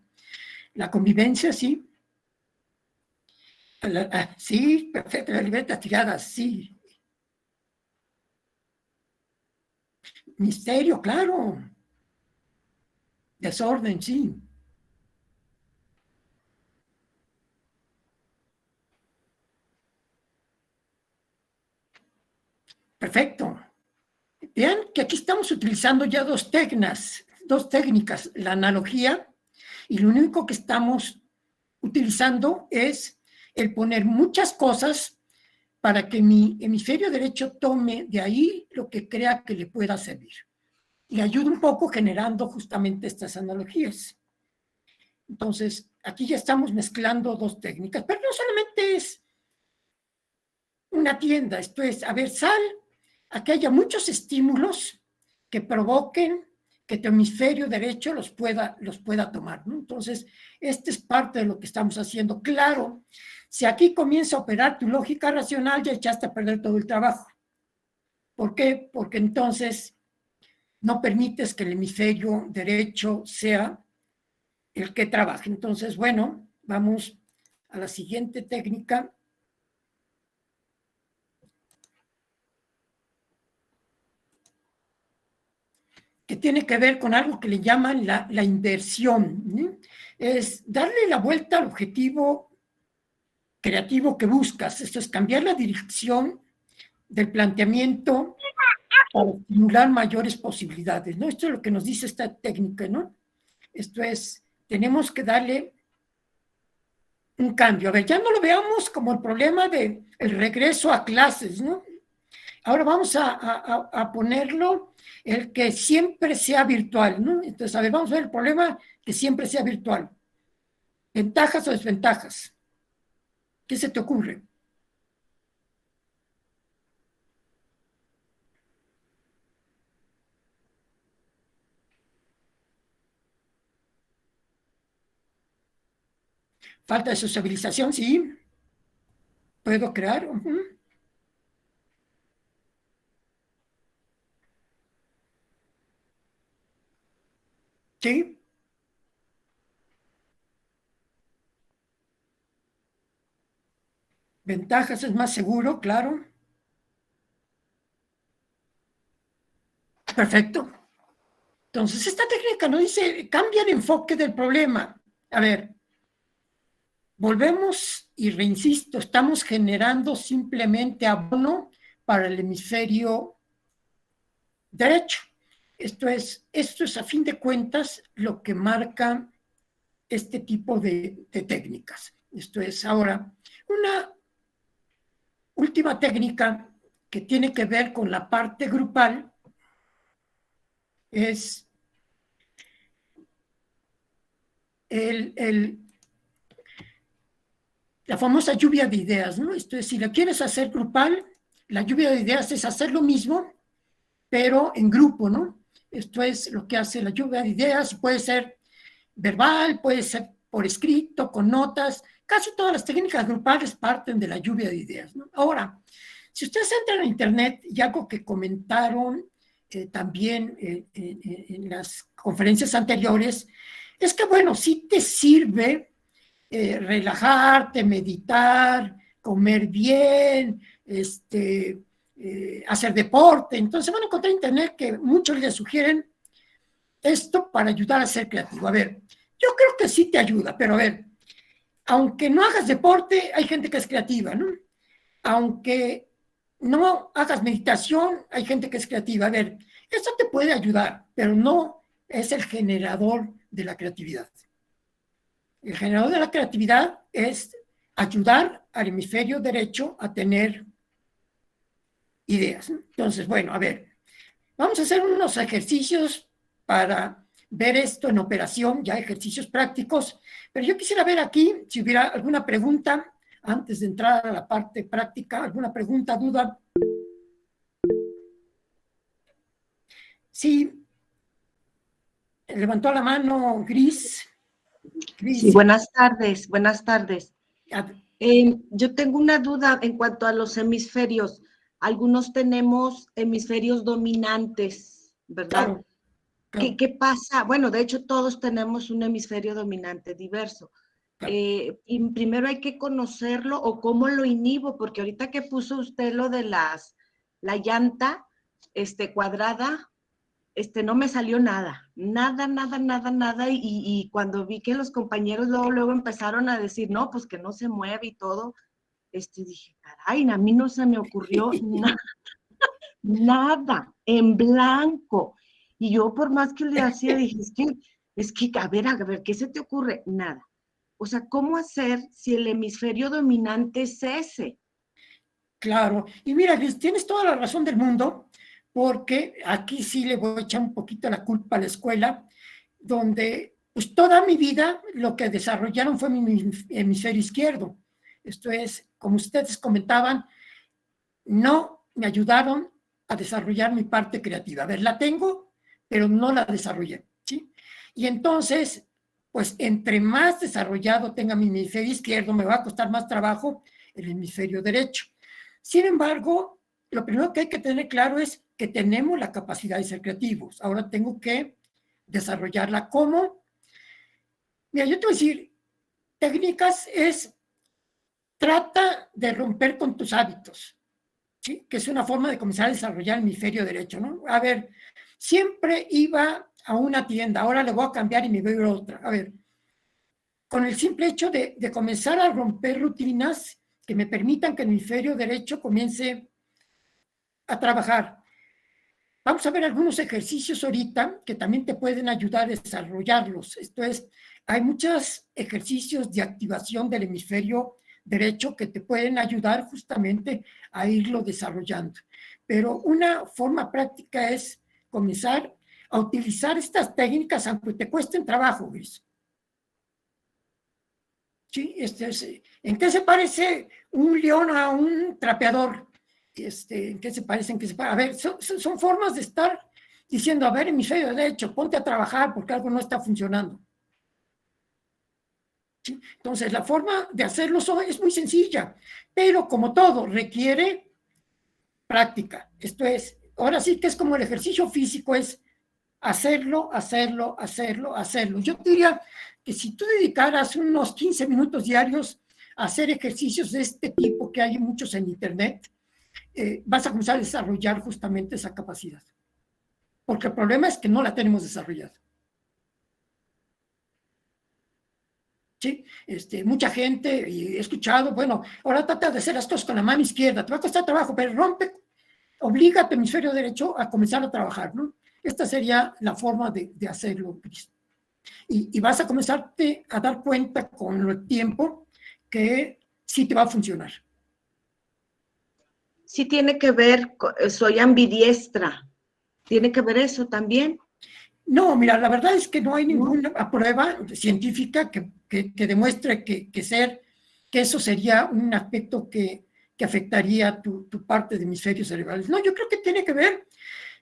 La convivencia, sí. Sí, perfecto, la libertad tirada, sí. Misterio, claro. Desorden, sí. Perfecto. Vean que aquí estamos utilizando ya dos técnicas, la analogía, y lo único que estamos utilizando es el poner muchas cosas para que mi hemisferio derecho tome de ahí lo que crea que le pueda servir. Y ayuda un poco generando justamente estas analogías. Entonces, aquí ya estamos mezclando dos técnicas, pero no solamente es una tienda, esto es, a ver, sal a que haya muchos estímulos que provoquen que tu hemisferio derecho los pueda tomar, ¿no? Entonces, esta es parte de lo que estamos haciendo. Claro, si aquí comienza a operar tu lógica racional, ya echaste a perder todo el trabajo. ¿Por qué? Porque entonces no permites que el hemisferio derecho sea el que trabaje. Entonces, bueno, vamos a la siguiente técnica. Que tiene que ver con algo que le llaman la inversión, ¿no? Es darle la vuelta al objetivo creativo que buscas. Esto es cambiar la dirección del planteamiento para estimular mayores posibilidades, ¿no? Esto es lo que nos dice esta técnica, ¿no? Esto es, tenemos que darle un cambio. A ver, ya no lo veamos como el problema del regreso a clases, ¿no? Ahora vamos a ponerlo el que siempre sea virtual, ¿no? Entonces, a ver, vamos a ver el problema que siempre sea virtual. ¿Ventajas o desventajas? ¿Qué se te ocurre? Falta de sociabilización, sí. ¿Puedo crear? Sí. Ventajas es más seguro, claro. Perfecto. Entonces, esta técnica nos dice, cambia el enfoque del problema. A ver, volvemos y reinsisto, estamos generando simplemente abono para el hemisferio derecho. Esto es a fin de cuentas lo que marca este tipo de técnicas. Esto es ahora una última técnica que tiene que ver con la parte grupal es la famosa lluvia de ideas, ¿no? Esto es, si la quieres hacer grupal, la lluvia de ideas es hacer lo mismo, pero en grupo, ¿no? Esto es lo que hace la lluvia de ideas, puede ser verbal, puede ser por escrito, con notas, casi todas las técnicas grupales parten de la lluvia de ideas, ¿no? Ahora, si ustedes entran a internet, y algo que comentaron también en las conferencias anteriores, es que, bueno, sí te sirve relajarte, meditar, comer bien, hacer deporte. Entonces van a encontrar en internet que muchos les sugieren esto para ayudar a ser creativo. A ver, yo creo que sí te ayuda, pero a ver, aunque no hagas deporte, hay gente que es creativa, ¿no? Aunque no hagas meditación, hay gente que es creativa. A ver, esto te puede ayudar, pero no es el generador de la creatividad. El generador de la creatividad es ayudar al hemisferio derecho a tener ideas. Entonces, bueno, a ver, vamos a hacer unos ejercicios para ver esto en operación, ya ejercicios prácticos, pero yo quisiera ver aquí si hubiera alguna pregunta antes de entrar a la parte práctica, alguna pregunta, duda. Sí, levantó la mano Gris.
Sí, buenas tardes, buenas tardes. Yo tengo una duda en cuanto a los hemisferios. Algunos tenemos hemisferios dominantes, ¿verdad?
Claro, claro.
¿Qué pasa? Bueno, de hecho todos tenemos un hemisferio dominante diverso.
Claro.
Y primero hay que conocerlo o cómo lo inhibo, porque ahorita que puso usted lo de la llanta cuadrada, no me salió nada, y cuando vi que los compañeros luego empezaron a decir, no, pues que no se mueve y todo, dije, caray, a mí no se me ocurrió nada, en blanco, y yo por más que le hacía, dije, es que, a ver, ¿qué se te ocurre? Nada. O sea, ¿cómo hacer si el hemisferio dominante es ese?
Claro, y mira, Gris, tienes toda la razón del mundo, porque aquí sí le voy a echar un poquito la culpa a la escuela, donde pues toda mi vida lo que desarrollaron fue mi hemisferio izquierdo. Esto es, como ustedes comentaban, no me ayudaron a desarrollar mi parte creativa. A ver, la tengo, pero no la desarrollé, ¿sí? Y entonces, pues entre más desarrollado tenga mi hemisferio izquierdo, me va a costar más trabajo el hemisferio derecho. Sin embargo, lo primero que hay que tener claro es que tenemos la capacidad de ser creativos. Ahora tengo que desarrollarla. ¿Cómo? Mira, yo te voy a decir, técnicas es, trata de romper con tus hábitos, ¿sí? Que es una forma de comenzar a desarrollar el hemisferio derecho, ¿no? A ver, siempre iba a una tienda, ahora le voy a cambiar y me voy a otra. A ver, con el simple hecho de comenzar a romper rutinas que me permitan que el hemisferio derecho comience a trabajar. Vamos a ver algunos ejercicios ahorita que también te pueden ayudar a desarrollarlos. Esto es, hay muchos ejercicios de activación del hemisferio derecho que te pueden ayudar justamente a irlo desarrollando. Pero una forma práctica es comenzar a utilizar estas técnicas aunque te cuesten trabajo, Gris. ¿Sí? ¿En qué se parece un león a un trapeador? ¿En qué se parecen? A ver, son formas de estar diciendo, a ver, hemisferio derecho, ponte a trabajar porque algo no está funcionando. ¿Sí? Entonces, la forma de hacerlo es muy sencilla, pero como todo, requiere práctica. Esto es, ahora sí que es como el ejercicio físico, es hacerlo. Yo diría que si tú dedicaras unos 15 minutos diarios a hacer ejercicios de este tipo, que hay muchos en internet, vas a comenzar a desarrollar justamente esa capacidad. Porque el problema es que no la tenemos desarrollada. ¿Sí? Mucha gente, y he escuchado, bueno, ahora trata de hacer las cosas con la mano izquierda, te va a costar trabajo, pero obliga a tu hemisferio derecho a comenzar a trabajar, ¿no? Esta sería la forma de hacerlo. Y vas a comenzarte a dar cuenta con el tiempo que sí te va a funcionar.
Sí tiene que ver, soy ambidiestra. ¿Tiene que ver eso también?
No, mira, la verdad es que no hay ninguna prueba científica que demuestre que eso sería un aspecto que afectaría tu parte de hemisferios cerebrales. No, yo creo que tiene que ver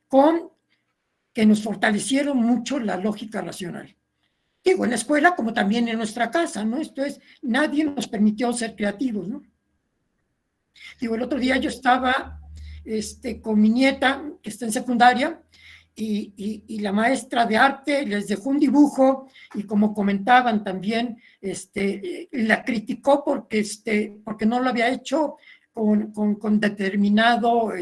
con que nos fortalecieron mucho la lógica racional. Digo, en la escuela como también en nuestra casa, ¿no? Esto es, nadie nos permitió ser creativos, ¿no? Digo, el otro día yo estaba con mi nieta, que está en secundaria, y la maestra de arte les dejó un dibujo y como comentaban también, la criticó porque no lo había hecho con determinado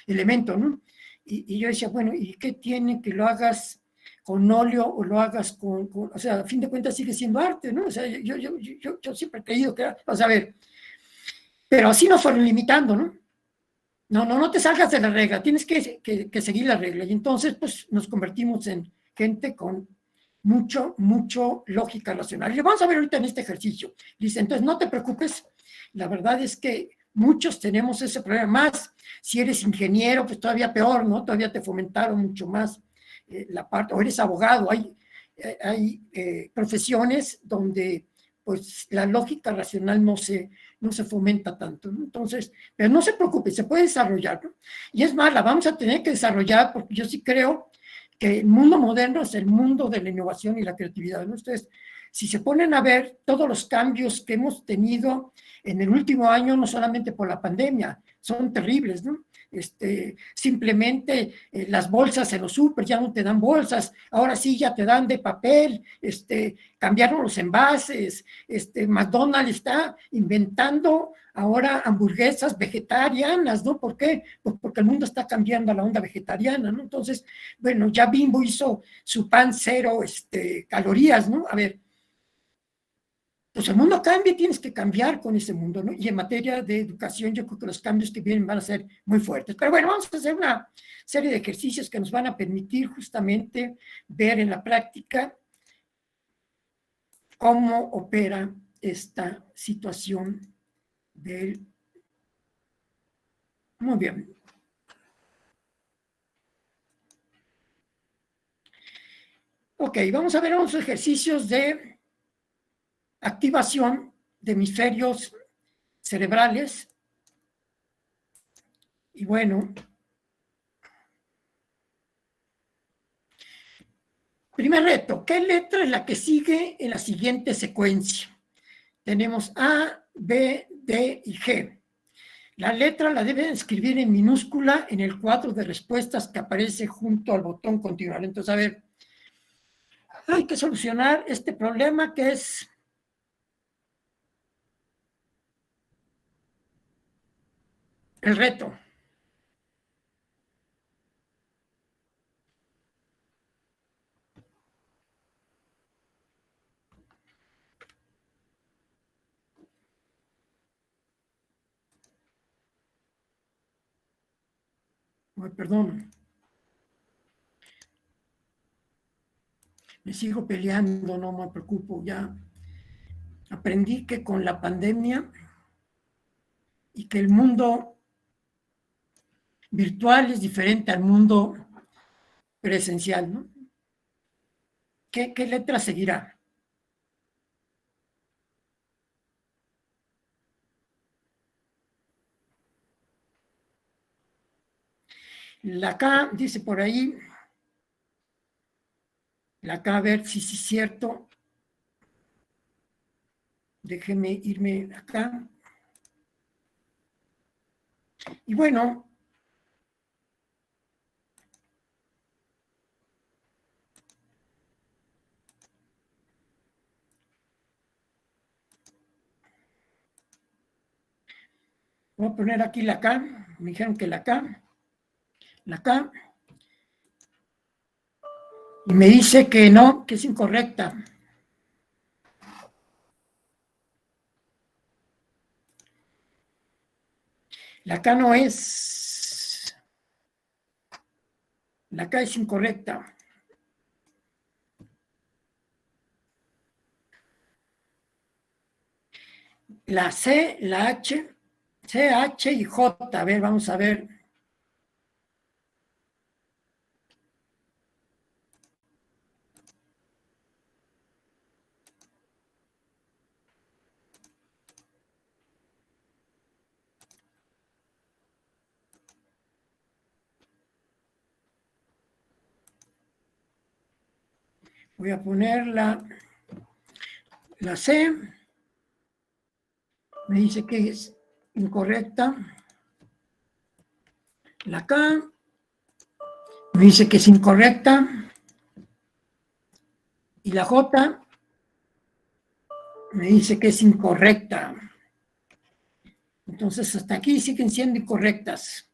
elemento, ¿no? Y yo decía, bueno, ¿y qué tiene que lo hagas con óleo o lo hagas o sea, a fin de cuentas sigue siendo arte, ¿no? O sea, yo siempre he creído que era, vas a ver, pero así nos fueron limitando, ¿no? No te salgas de la regla, tienes que seguir la regla. Y entonces, pues, nos convertimos en gente con mucho lógica racional. Y vamos a ver ahorita en este ejercicio. Dice, entonces, no te preocupes, la verdad es que muchos tenemos ese problema. Más, si eres ingeniero, pues todavía peor, ¿no? Todavía te fomentaron mucho más la parte, o eres abogado, hay profesiones donde pues la lógica racional no se fomenta tanto, ¿no? Entonces, pero no se preocupe, se puede desarrollar, ¿no? Y es más, la vamos a tener que desarrollar porque yo sí creo que el mundo moderno es el mundo de la innovación y la creatividad, ¿no? Entonces, si se ponen a ver todos los cambios que hemos tenido en el último año, no solamente por la pandemia, son terribles, ¿no? Simplemente las bolsas en los súper ya no te dan bolsas, ahora sí ya te dan de papel, cambiaron los envases, McDonald's está inventando ahora hamburguesas vegetarianas, ¿no? ¿Por qué? Pues porque el mundo está cambiando a la onda vegetariana, ¿no? Entonces, bueno, ya Bimbo hizo su pan cero calorías, ¿no? A ver, pues el mundo cambia y tienes que cambiar con ese mundo, ¿no? Y en materia de educación yo creo que los cambios que vienen van a ser muy fuertes. Pero bueno, vamos a hacer una serie de ejercicios que nos van a permitir justamente ver en la práctica cómo opera esta situación del... Muy bien. Ok, vamos a ver unos ejercicios de activación de hemisferios cerebrales. Y bueno, primer reto, ¿qué letra es la que sigue en la siguiente secuencia? Tenemos A, B, D y G. La letra la deben escribir en minúscula en el cuadro de respuestas que aparece junto al botón continuar. Entonces, a ver, hay que solucionar este problema que es el reto. Ay, perdón. Me sigo peleando, no me preocupo, ya aprendí que con la pandemia y que el mundo virtual es diferente al mundo presencial, ¿no? ¿Qué letra seguirá? La K, dice por ahí, la K, a ver si es cierto. Déjenme irme acá. Y bueno, voy a poner aquí la K. Me dijeron que la K. Y me dice que no, que es incorrecta. La K no es. La K es incorrecta. La C, la H, C, H y J. A ver, vamos a ver. Voy a poner la C. Me dice que es incorrecta. La K. Me dice que es incorrecta. Y la J me dice que es incorrecta. Entonces, hasta aquí siguen siendo incorrectas.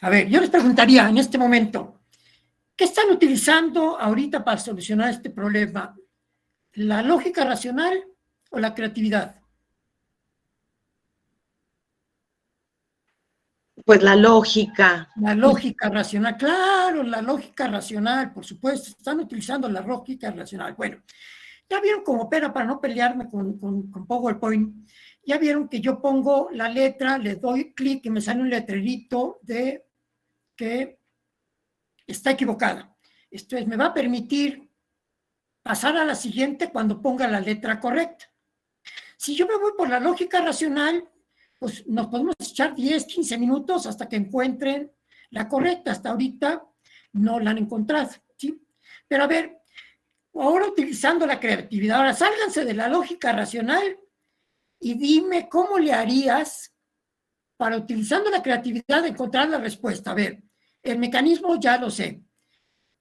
A ver, yo les preguntaría en este momento, ¿qué están utilizando ahorita para solucionar este problema? ¿La lógica racional o la creatividad?
Pues la lógica.
La lógica racional, claro, la lógica racional, por supuesto, están utilizando la lógica racional. Bueno, ya vieron cómo opera para no pelearme con PowerPoint. Ya vieron que yo pongo la letra, le doy clic y me sale un letrerito de que está equivocada. Esto es, me va a permitir pasar a la siguiente cuando ponga la letra correcta. Si yo me voy por la lógica racional, pues nos podemos echar 10, 15 minutos hasta que encuentren la correcta. Hasta ahorita no la han encontrado, ¿sí? Pero a ver, ahora utilizando la creatividad, ahora sálganse de la lógica racional y dime cómo le harías para, utilizando la creatividad, encontrar la respuesta. A ver, el mecanismo ya lo sé.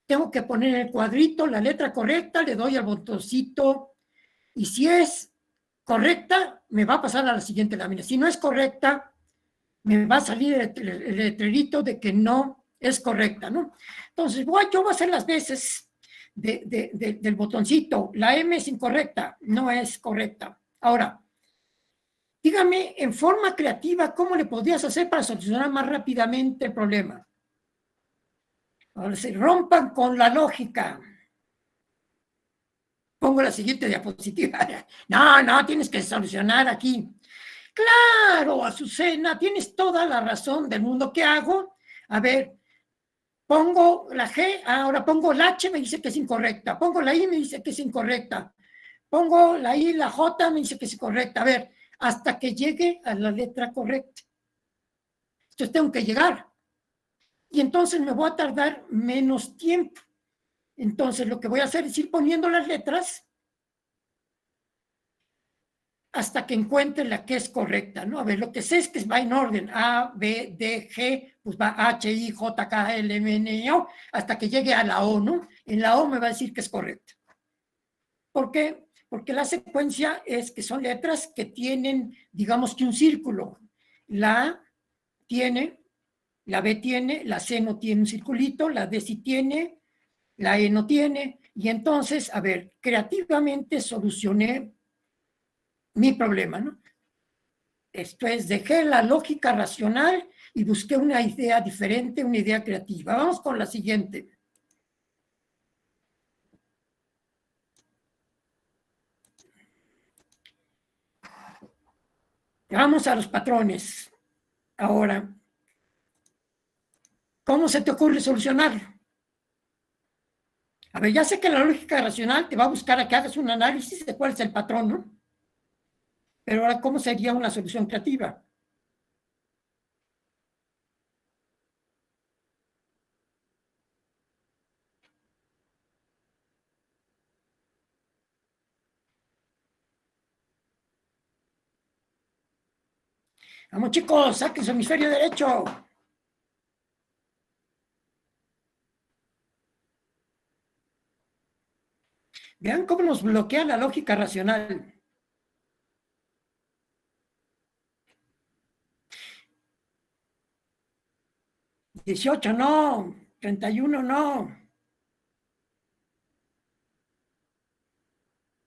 Tengo que poner en el cuadrito la letra correcta, le doy al botoncito y si es correcta, me va a pasar a la siguiente lámina. Si no es correcta, me va a salir el letrerito de que no es correcta, ¿no? Entonces, yo voy a hacer las veces del botoncito. La M es incorrecta, no es correcta. Ahora, dígame en forma creativa cómo le podrías hacer para solucionar más rápidamente el problema. Ahora se rompan con la lógica. Pongo la siguiente diapositiva. No, tienes que solucionar aquí. Claro, Azucena, tienes toda la razón del mundo. ¿Qué hago? A ver, pongo la G, ahora pongo la H, me dice que es incorrecta. Pongo la I, me dice que es incorrecta. Pongo la I, la J, me dice que es incorrecta. A ver, hasta que llegue a la letra correcta. Entonces tengo que llegar. Y entonces me voy a tardar menos tiempo. Entonces lo que voy a hacer es ir poniendo las letras hasta que encuentre la que es correcta, ¿no? A ver, lo que sé es que va en orden, A, B, D, G, pues va H, I, J, K, L, M, N, O, hasta que llegue a la O, ¿no? En la O me va a decir que es correcta. ¿Por qué? Porque la secuencia es que son letras que tienen, digamos que un círculo. La A tiene, la B tiene, la C no tiene un circulito, la D sí tiene, la E no tiene, y entonces, a ver, creativamente solucioné mi problema, ¿no? Esto es, dejé la lógica racional y busqué una idea diferente, una idea creativa. Vamos con la siguiente. Vamos a los patrones. Ahora, ¿cómo se te ocurre solucionarlo? A ver, ya sé que la lógica racional te va a buscar a que hagas un análisis de cuál es el patrón, ¿no? Pero ahora, ¿cómo sería una solución creativa? Vamos, chicos, saquen su hemisferio derecho. Vean cómo nos bloquea la lógica racional. $18 no, 31 no,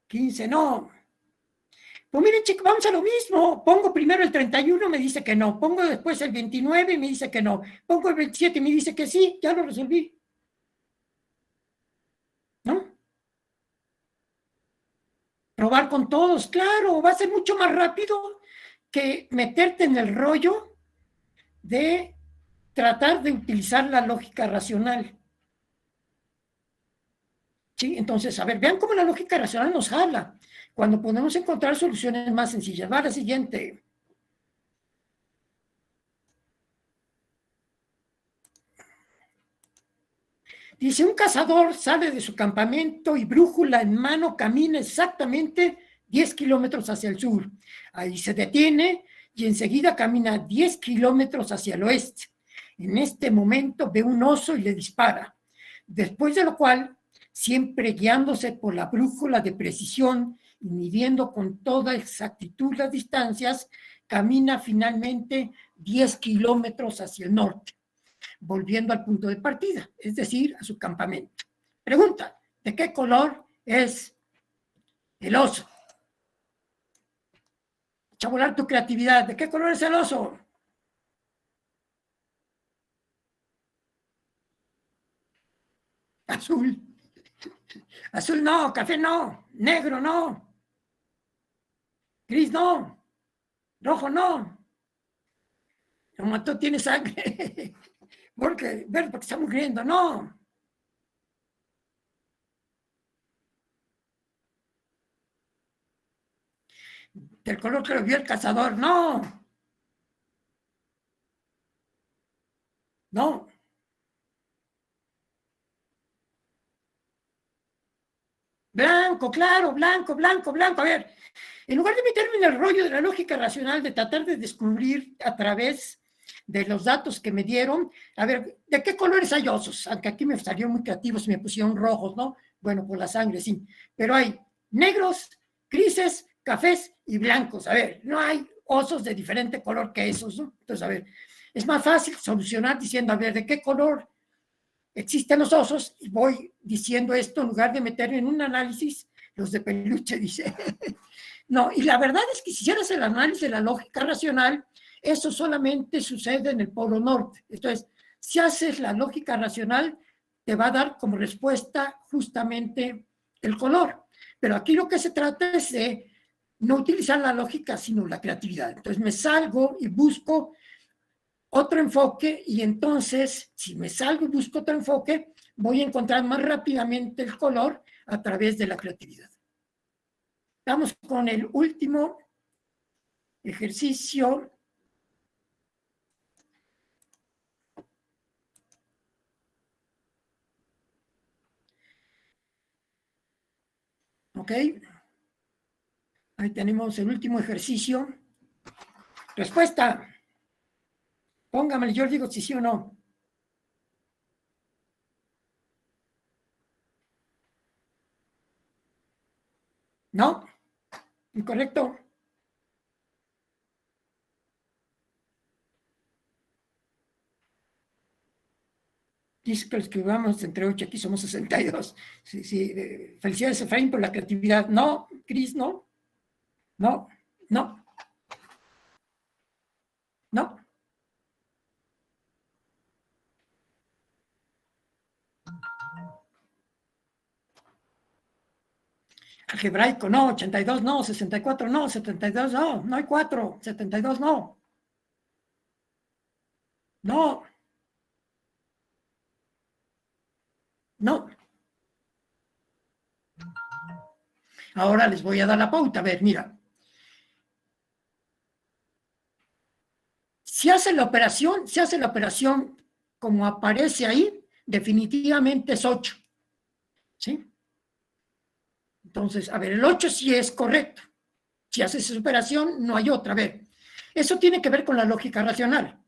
15 no. Pues miren, chicos, vamos a lo mismo. Pongo primero el 31, me dice que no. Pongo después el 29 y me dice que no. Pongo el 27 y me dice que sí, ya lo resolví. ¿No? Probar con todos, claro, va a ser mucho más rápido que meterte en el rollo de tratar de utilizar la lógica racional. ¿Sí? Entonces, a ver, vean cómo la lógica racional nos jala cuando podemos encontrar soluciones más sencillas. Va a la siguiente. Dice, un cazador sale de su campamento y brújula en mano camina exactamente 10 kilómetros hacia el sur. Ahí se detiene y enseguida camina 10 kilómetros hacia el oeste. En este momento ve un oso y le dispara. Después de lo cual, siempre guiándose por la brújula de precisión y midiendo con toda exactitud las distancias, camina finalmente 10 kilómetros hacia el norte, volviendo al punto de partida, es decir, a su campamento. Pregunta, ¿de qué color es el oso? Echa a volar tu creatividad. ¿De qué color es el oso? Azul. Azul no, café no, negro no, gris no, rojo no. El mató tiene sangre. Porque está muriendo, no. Del color que lo vio el cazador, no. No. Blanco, claro, blanco, blanco, blanco. A ver, en lugar de meterme en el rollo de la lógica racional, de tratar de descubrir a través de los datos que me dieron, a ver, ¿de qué colores hay osos? Aunque aquí me salió muy creativo si me pusieron rojos, ¿no? Bueno, por la sangre, sí. Pero hay negros, grises, cafés y blancos. A ver, no hay osos de diferente color que esos, ¿no? Entonces, a ver, es más fácil solucionar diciendo, a ver, ¿de qué color existen los osos? Y voy diciendo esto en lugar de meterme en un análisis, los de peluche, dice. No, y la verdad es que si hicieras el análisis de la lógica racional, eso solamente sucede en el polo norte. Entonces, si haces la lógica racional, te va a dar como respuesta justamente el color. Pero aquí lo que se trata es de no utilizar la lógica, sino la creatividad. Entonces, me salgo y busco otro enfoque, y entonces, si me salgo y busco otro enfoque, voy a encontrar más rápidamente el color a través de la creatividad. Vamos con el último ejercicio. ¿Ok? Ahí tenemos el último ejercicio. Respuesta. Póngamele, yo digo si sí o no. ¿No? ¿Incorrecto? Dice que los que vamos entre 8, aquí somos 62. Sí, sí. Felicidades, Efraín, por la creatividad. No, Cris, no. No, no. No. Algebraico, no. 82, no. 64, no. 72, no. No hay 4. 72, no. No. No. Ahora les voy a dar la pauta. A ver, mira. Si hace la operación como aparece ahí, definitivamente es 8. ¿Sí? Entonces, a ver, el 8 sí es correcto. Si haces esa operación, no hay otra. A ver, eso tiene que ver con la lógica racional.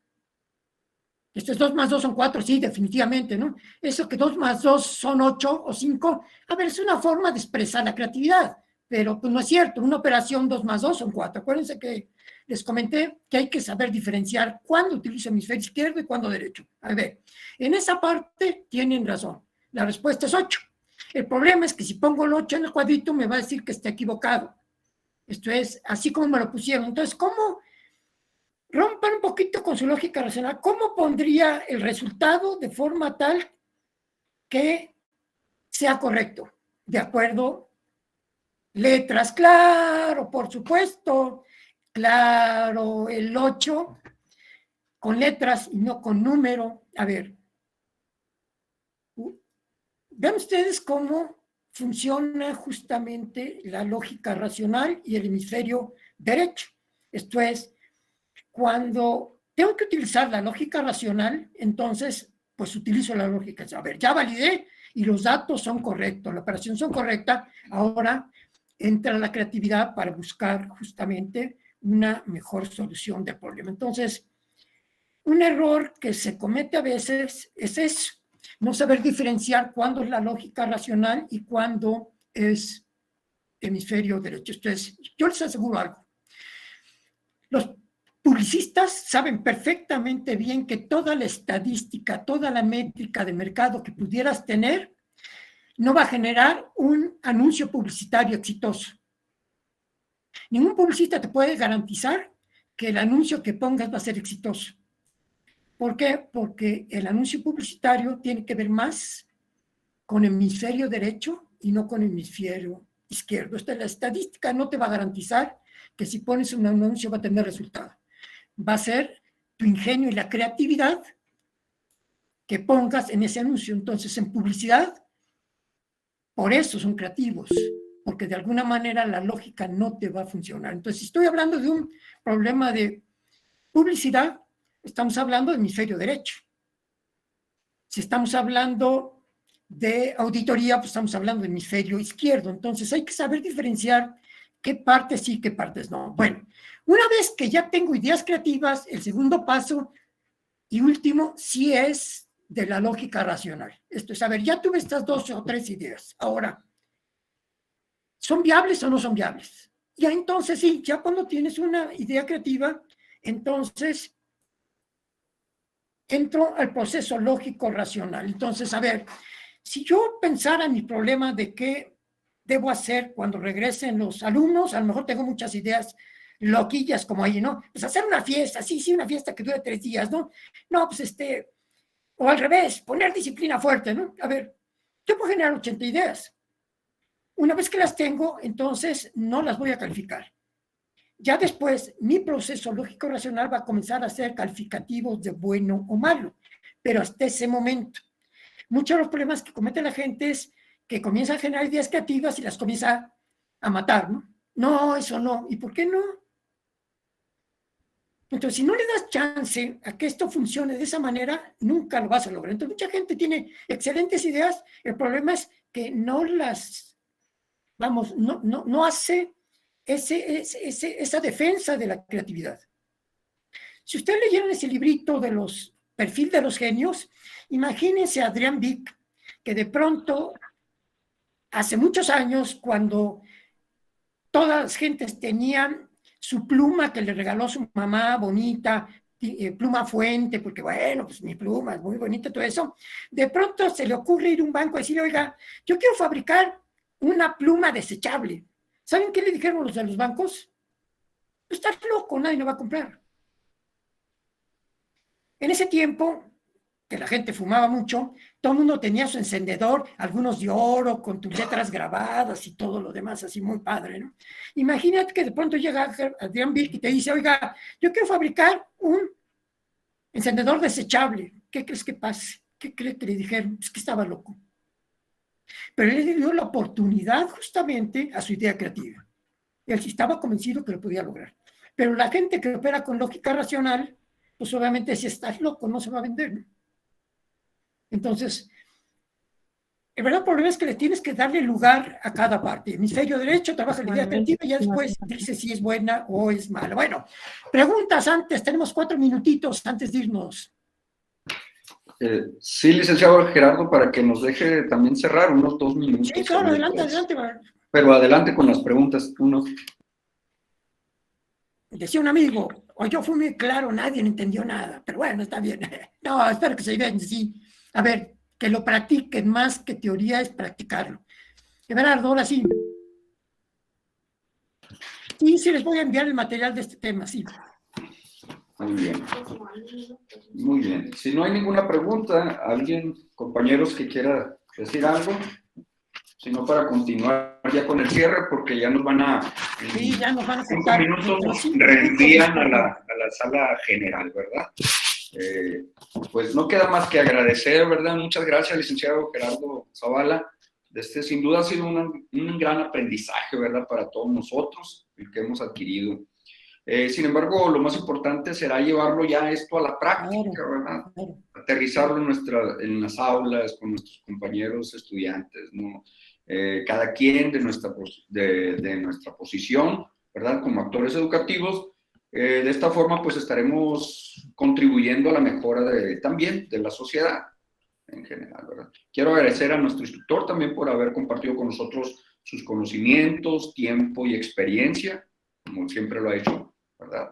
Estos 2 más 2 son 4, sí, definitivamente, ¿no? Eso que 2 más 2 son 8 o 5, a ver, es una forma de expresar la creatividad, pero pues no es cierto. Una operación 2 más 2 son 4. Acuérdense que les comenté que hay que saber diferenciar cuándo utilizo hemisferio izquierdo y cuándo derecho. A ver, en esa parte tienen razón. La respuesta es 8. El problema es que si pongo el 8 en el cuadrito me va a decir que está equivocado. Esto es así como me lo pusieron. Entonces, ¿cómo rompan un poquito con su lógica racional? ¿Cómo pondría el resultado de forma tal que sea correcto? De acuerdo, letras, claro, por supuesto. Claro, el 8 con letras y no con número. A ver, vean ustedes cómo funciona justamente la lógica racional y el hemisferio derecho. Esto es, cuando tengo que utilizar la lógica racional, entonces pues utilizo la lógica. A ver, ya validé y los datos son correctos, la operación son correcta, ahora entra la creatividad para buscar justamente una mejor solución del problema. Entonces, un error que se comete a veces es eso, no saber diferenciar cuándo es la lógica racional y cuándo es hemisferio derecho. Entonces, yo les aseguro algo. Los publicistas saben perfectamente bien que toda la estadística, toda la métrica de mercado que pudieras tener no va a generar un anuncio publicitario exitoso. Ningún publicista te puede garantizar que el anuncio que pongas va a ser exitoso. ¿Por qué? Porque el anuncio publicitario tiene que ver más con hemisferio derecho y no con hemisferio izquierdo. La estadística no te va a garantizar que si pones un anuncio va a tener resultado. Va a ser tu ingenio y la creatividad que pongas en ese anuncio. Entonces, en publicidad, por eso son creativos, porque de alguna manera la lógica no te va a funcionar. Entonces, si estoy hablando de un problema de publicidad, estamos hablando de hemisferio derecho. Si estamos hablando de auditoría, pues estamos hablando de hemisferio izquierdo. Entonces, hay que saber diferenciar qué partes sí, qué partes no. Bueno, una vez que ya tengo ideas creativas, el segundo paso y último sí es de la lógica racional. Esto es, a ver, ya tuve estas 2 o 3 ideas. Ahora, ¿son viables o no son viables? Ya entonces sí, ya cuando tienes una idea creativa, entonces entro al proceso lógico racional. Entonces, a ver, si yo pensara en mi problema de qué debo hacer cuando regresen los alumnos, a lo mejor tengo muchas ideas loquillas como ahí, ¿no? Pues hacer una fiesta, sí, una fiesta que dure 3 días, ¿no? No, pues o al revés, poner disciplina fuerte, ¿no? A ver, yo puedo generar 80 ideas. Una vez que las tengo, entonces no las voy a calificar. Ya después, mi proceso lógico racional va a comenzar a ser calificativos de bueno o malo, pero hasta ese momento. Muchos de los problemas que comete la gente es que comienza a generar ideas creativas y las comienza a matar, ¿no? No, eso no. ¿Y por qué no? Entonces, si no le das chance a que esto funcione de esa manera, nunca lo vas a lograr. Entonces, mucha gente tiene excelentes ideas, el problema es que no las, vamos, no hace esa defensa de la creatividad. Si ustedes leyeron ese librito de los perfil de los genios, imagínense a Adrián Vick, que de pronto, hace muchos años, cuando todas las gentes tenían su pluma que le regaló su mamá bonita, pluma fuente, porque bueno, pues mi pluma es muy bonita, todo eso, de pronto se le ocurre ir a un banco y decir, oiga, yo quiero fabricar una pluma desechable. ¿Saben qué le dijeron los de los bancos? Pues estás loco, nadie lo va a comprar. En ese tiempo, que la gente fumaba mucho, todo el mundo tenía su encendedor, algunos de oro, con tus letras grabadas y todo lo demás, así muy padre, ¿no? Imagínate que de pronto llega Adrián Vick y te dice, oiga, yo quiero fabricar un encendedor desechable. ¿Qué crees que pase? ¿Qué crees que le dijeron? Es que estaba loco. Pero él le dio la oportunidad justamente a su idea creativa. Él sí estaba convencido que lo podía lograr. Pero la gente que opera con lógica racional, pues obviamente si estás loco no se va a vender, ¿no? Entonces, el verdadero problema es que le tienes que darle lugar a cada parte. Hemisferio derecho trabaja la idea creativa y ya después dice si es buena o es mala. Bueno, preguntas antes, tenemos 4 minutitos antes de irnos.
Sí, licenciado Gerardo, para que nos deje también cerrar unos 2 minutos.
Sí, claro, adelante.
Pero adelante con las preguntas.
Decía un amigo, o yo fui muy claro, nadie entendió nada, pero bueno, está bien. No, espero que se vean, sí. A ver, que lo practiquen, más que teoría es practicarlo. Everardo, ahora sí. Sí, les voy a enviar el material de este tema, sí.
Muy bien. Muy bien. Si no hay ninguna pregunta, ¿alguien, compañeros, que quiera decir algo? Si no, para continuar ya con el cierre, porque ya nos van a...
Sí, ya nos van a
5 minutos nos reenvían a la sala general, ¿verdad? Pues no queda más que agradecer, ¿verdad? Muchas gracias, licenciado Gerardo Zavala. Sin duda ha sido un gran aprendizaje, ¿verdad? Para todos nosotros, el que hemos adquirido. Sin embargo, lo más importante será llevarlo ya esto a la práctica, ¿verdad? Aterrizarlo en las aulas con nuestros compañeros estudiantes, ¿no? Cada quien de nuestra posición, ¿verdad? Como actores educativos. De esta forma, pues estaremos contribuyendo a la mejora también de la sociedad en general, ¿verdad? Quiero agradecer a nuestro instructor también por haber compartido con nosotros sus conocimientos, tiempo y experiencia, como siempre lo ha hecho, ¿verdad?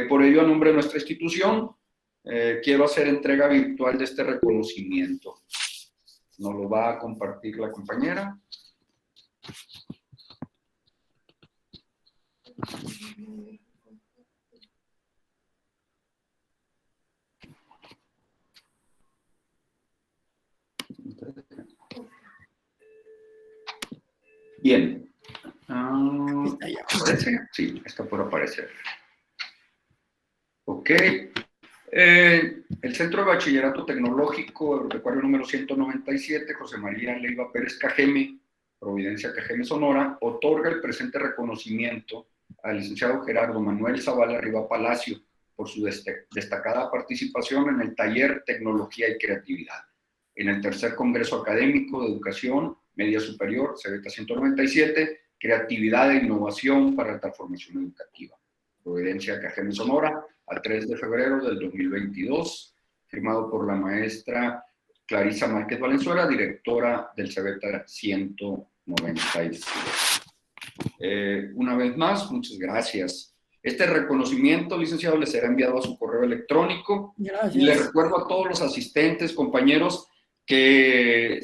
Por ello, a nombre de nuestra institución, quiero hacer entrega virtual de este reconocimiento. Nos lo va a compartir la compañera. Bien. ¿Aparece? Sí, está por aparecer. Ok. El Centro de Bachillerato Tecnológico Agropecuario número 197, José María Leiva Pérez Cajeme, Providencia Cajeme, Sonora, otorga el presente reconocimiento al licenciado Gerardo Manuel Zavala Riva Palacio por su destacada participación en el taller Tecnología y Creatividad, en el tercer Congreso Académico de Educación Media Superior, CEBETA 197, Creatividad e Innovación para la Transformación Educativa. Providencia Cajeme, Sonora, al 3 de febrero del 2022, firmado por la maestra Clarisa Márquez Valenzuela, directora del CEBETA 197. Una vez más, muchas gracias. Este reconocimiento, licenciado, le será enviado a su correo electrónico. Gracias. Y le recuerdo a todos los asistentes, compañeros, que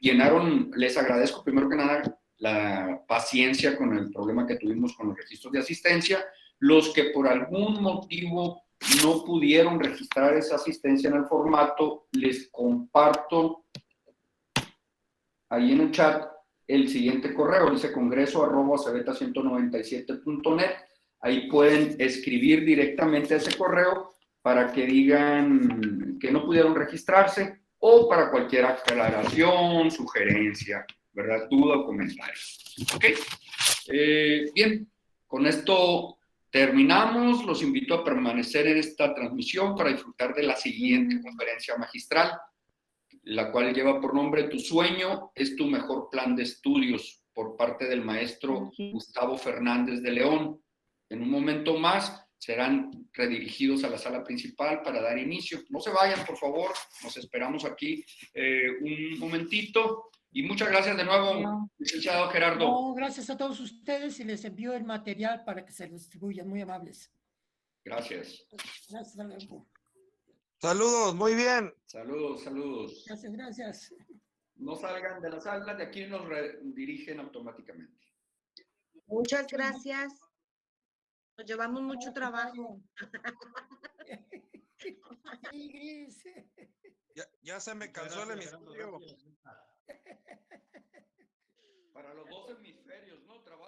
llenaron, les agradezco primero que nada la paciencia con el problema que tuvimos con los registros de asistencia. Los que por algún motivo no pudieron registrar esa asistencia en el formato, les comparto ahí en el chat el siguiente correo, dice congreso@cebeta197.net. Ahí pueden escribir directamente a ese correo para que digan que no pudieron registrarse o para cualquier aclaración, sugerencia, ¿verdad? Duda o comentario. ¿Ok? Bien, con esto terminamos. Los invito a permanecer en esta transmisión para disfrutar de la siguiente conferencia magistral, la cual lleva por nombre Tu sueño es tu mejor plan de estudios, por parte del maestro Gustavo Fernández de León. En un momento más serán redirigidos a la sala principal para dar inicio. No se vayan, por favor, nos esperamos aquí un momentito. Y muchas gracias de nuevo, licenciado Gerardo.
No, gracias a todos ustedes y les envío el material para que se lo distribuyan. Muy amables.
Gracias.
Gracias, Alberto.
Saludos, muy bien.
Saludos, saludos.
Gracias, gracias.
No salgan de la sala, de aquí nos redirigen automáticamente.
Muchas gracias. Nos llevamos mucho trabajo.
Ya se me cansó el hemisferio.
Para los dos hemisferios, ¿no? Trabajo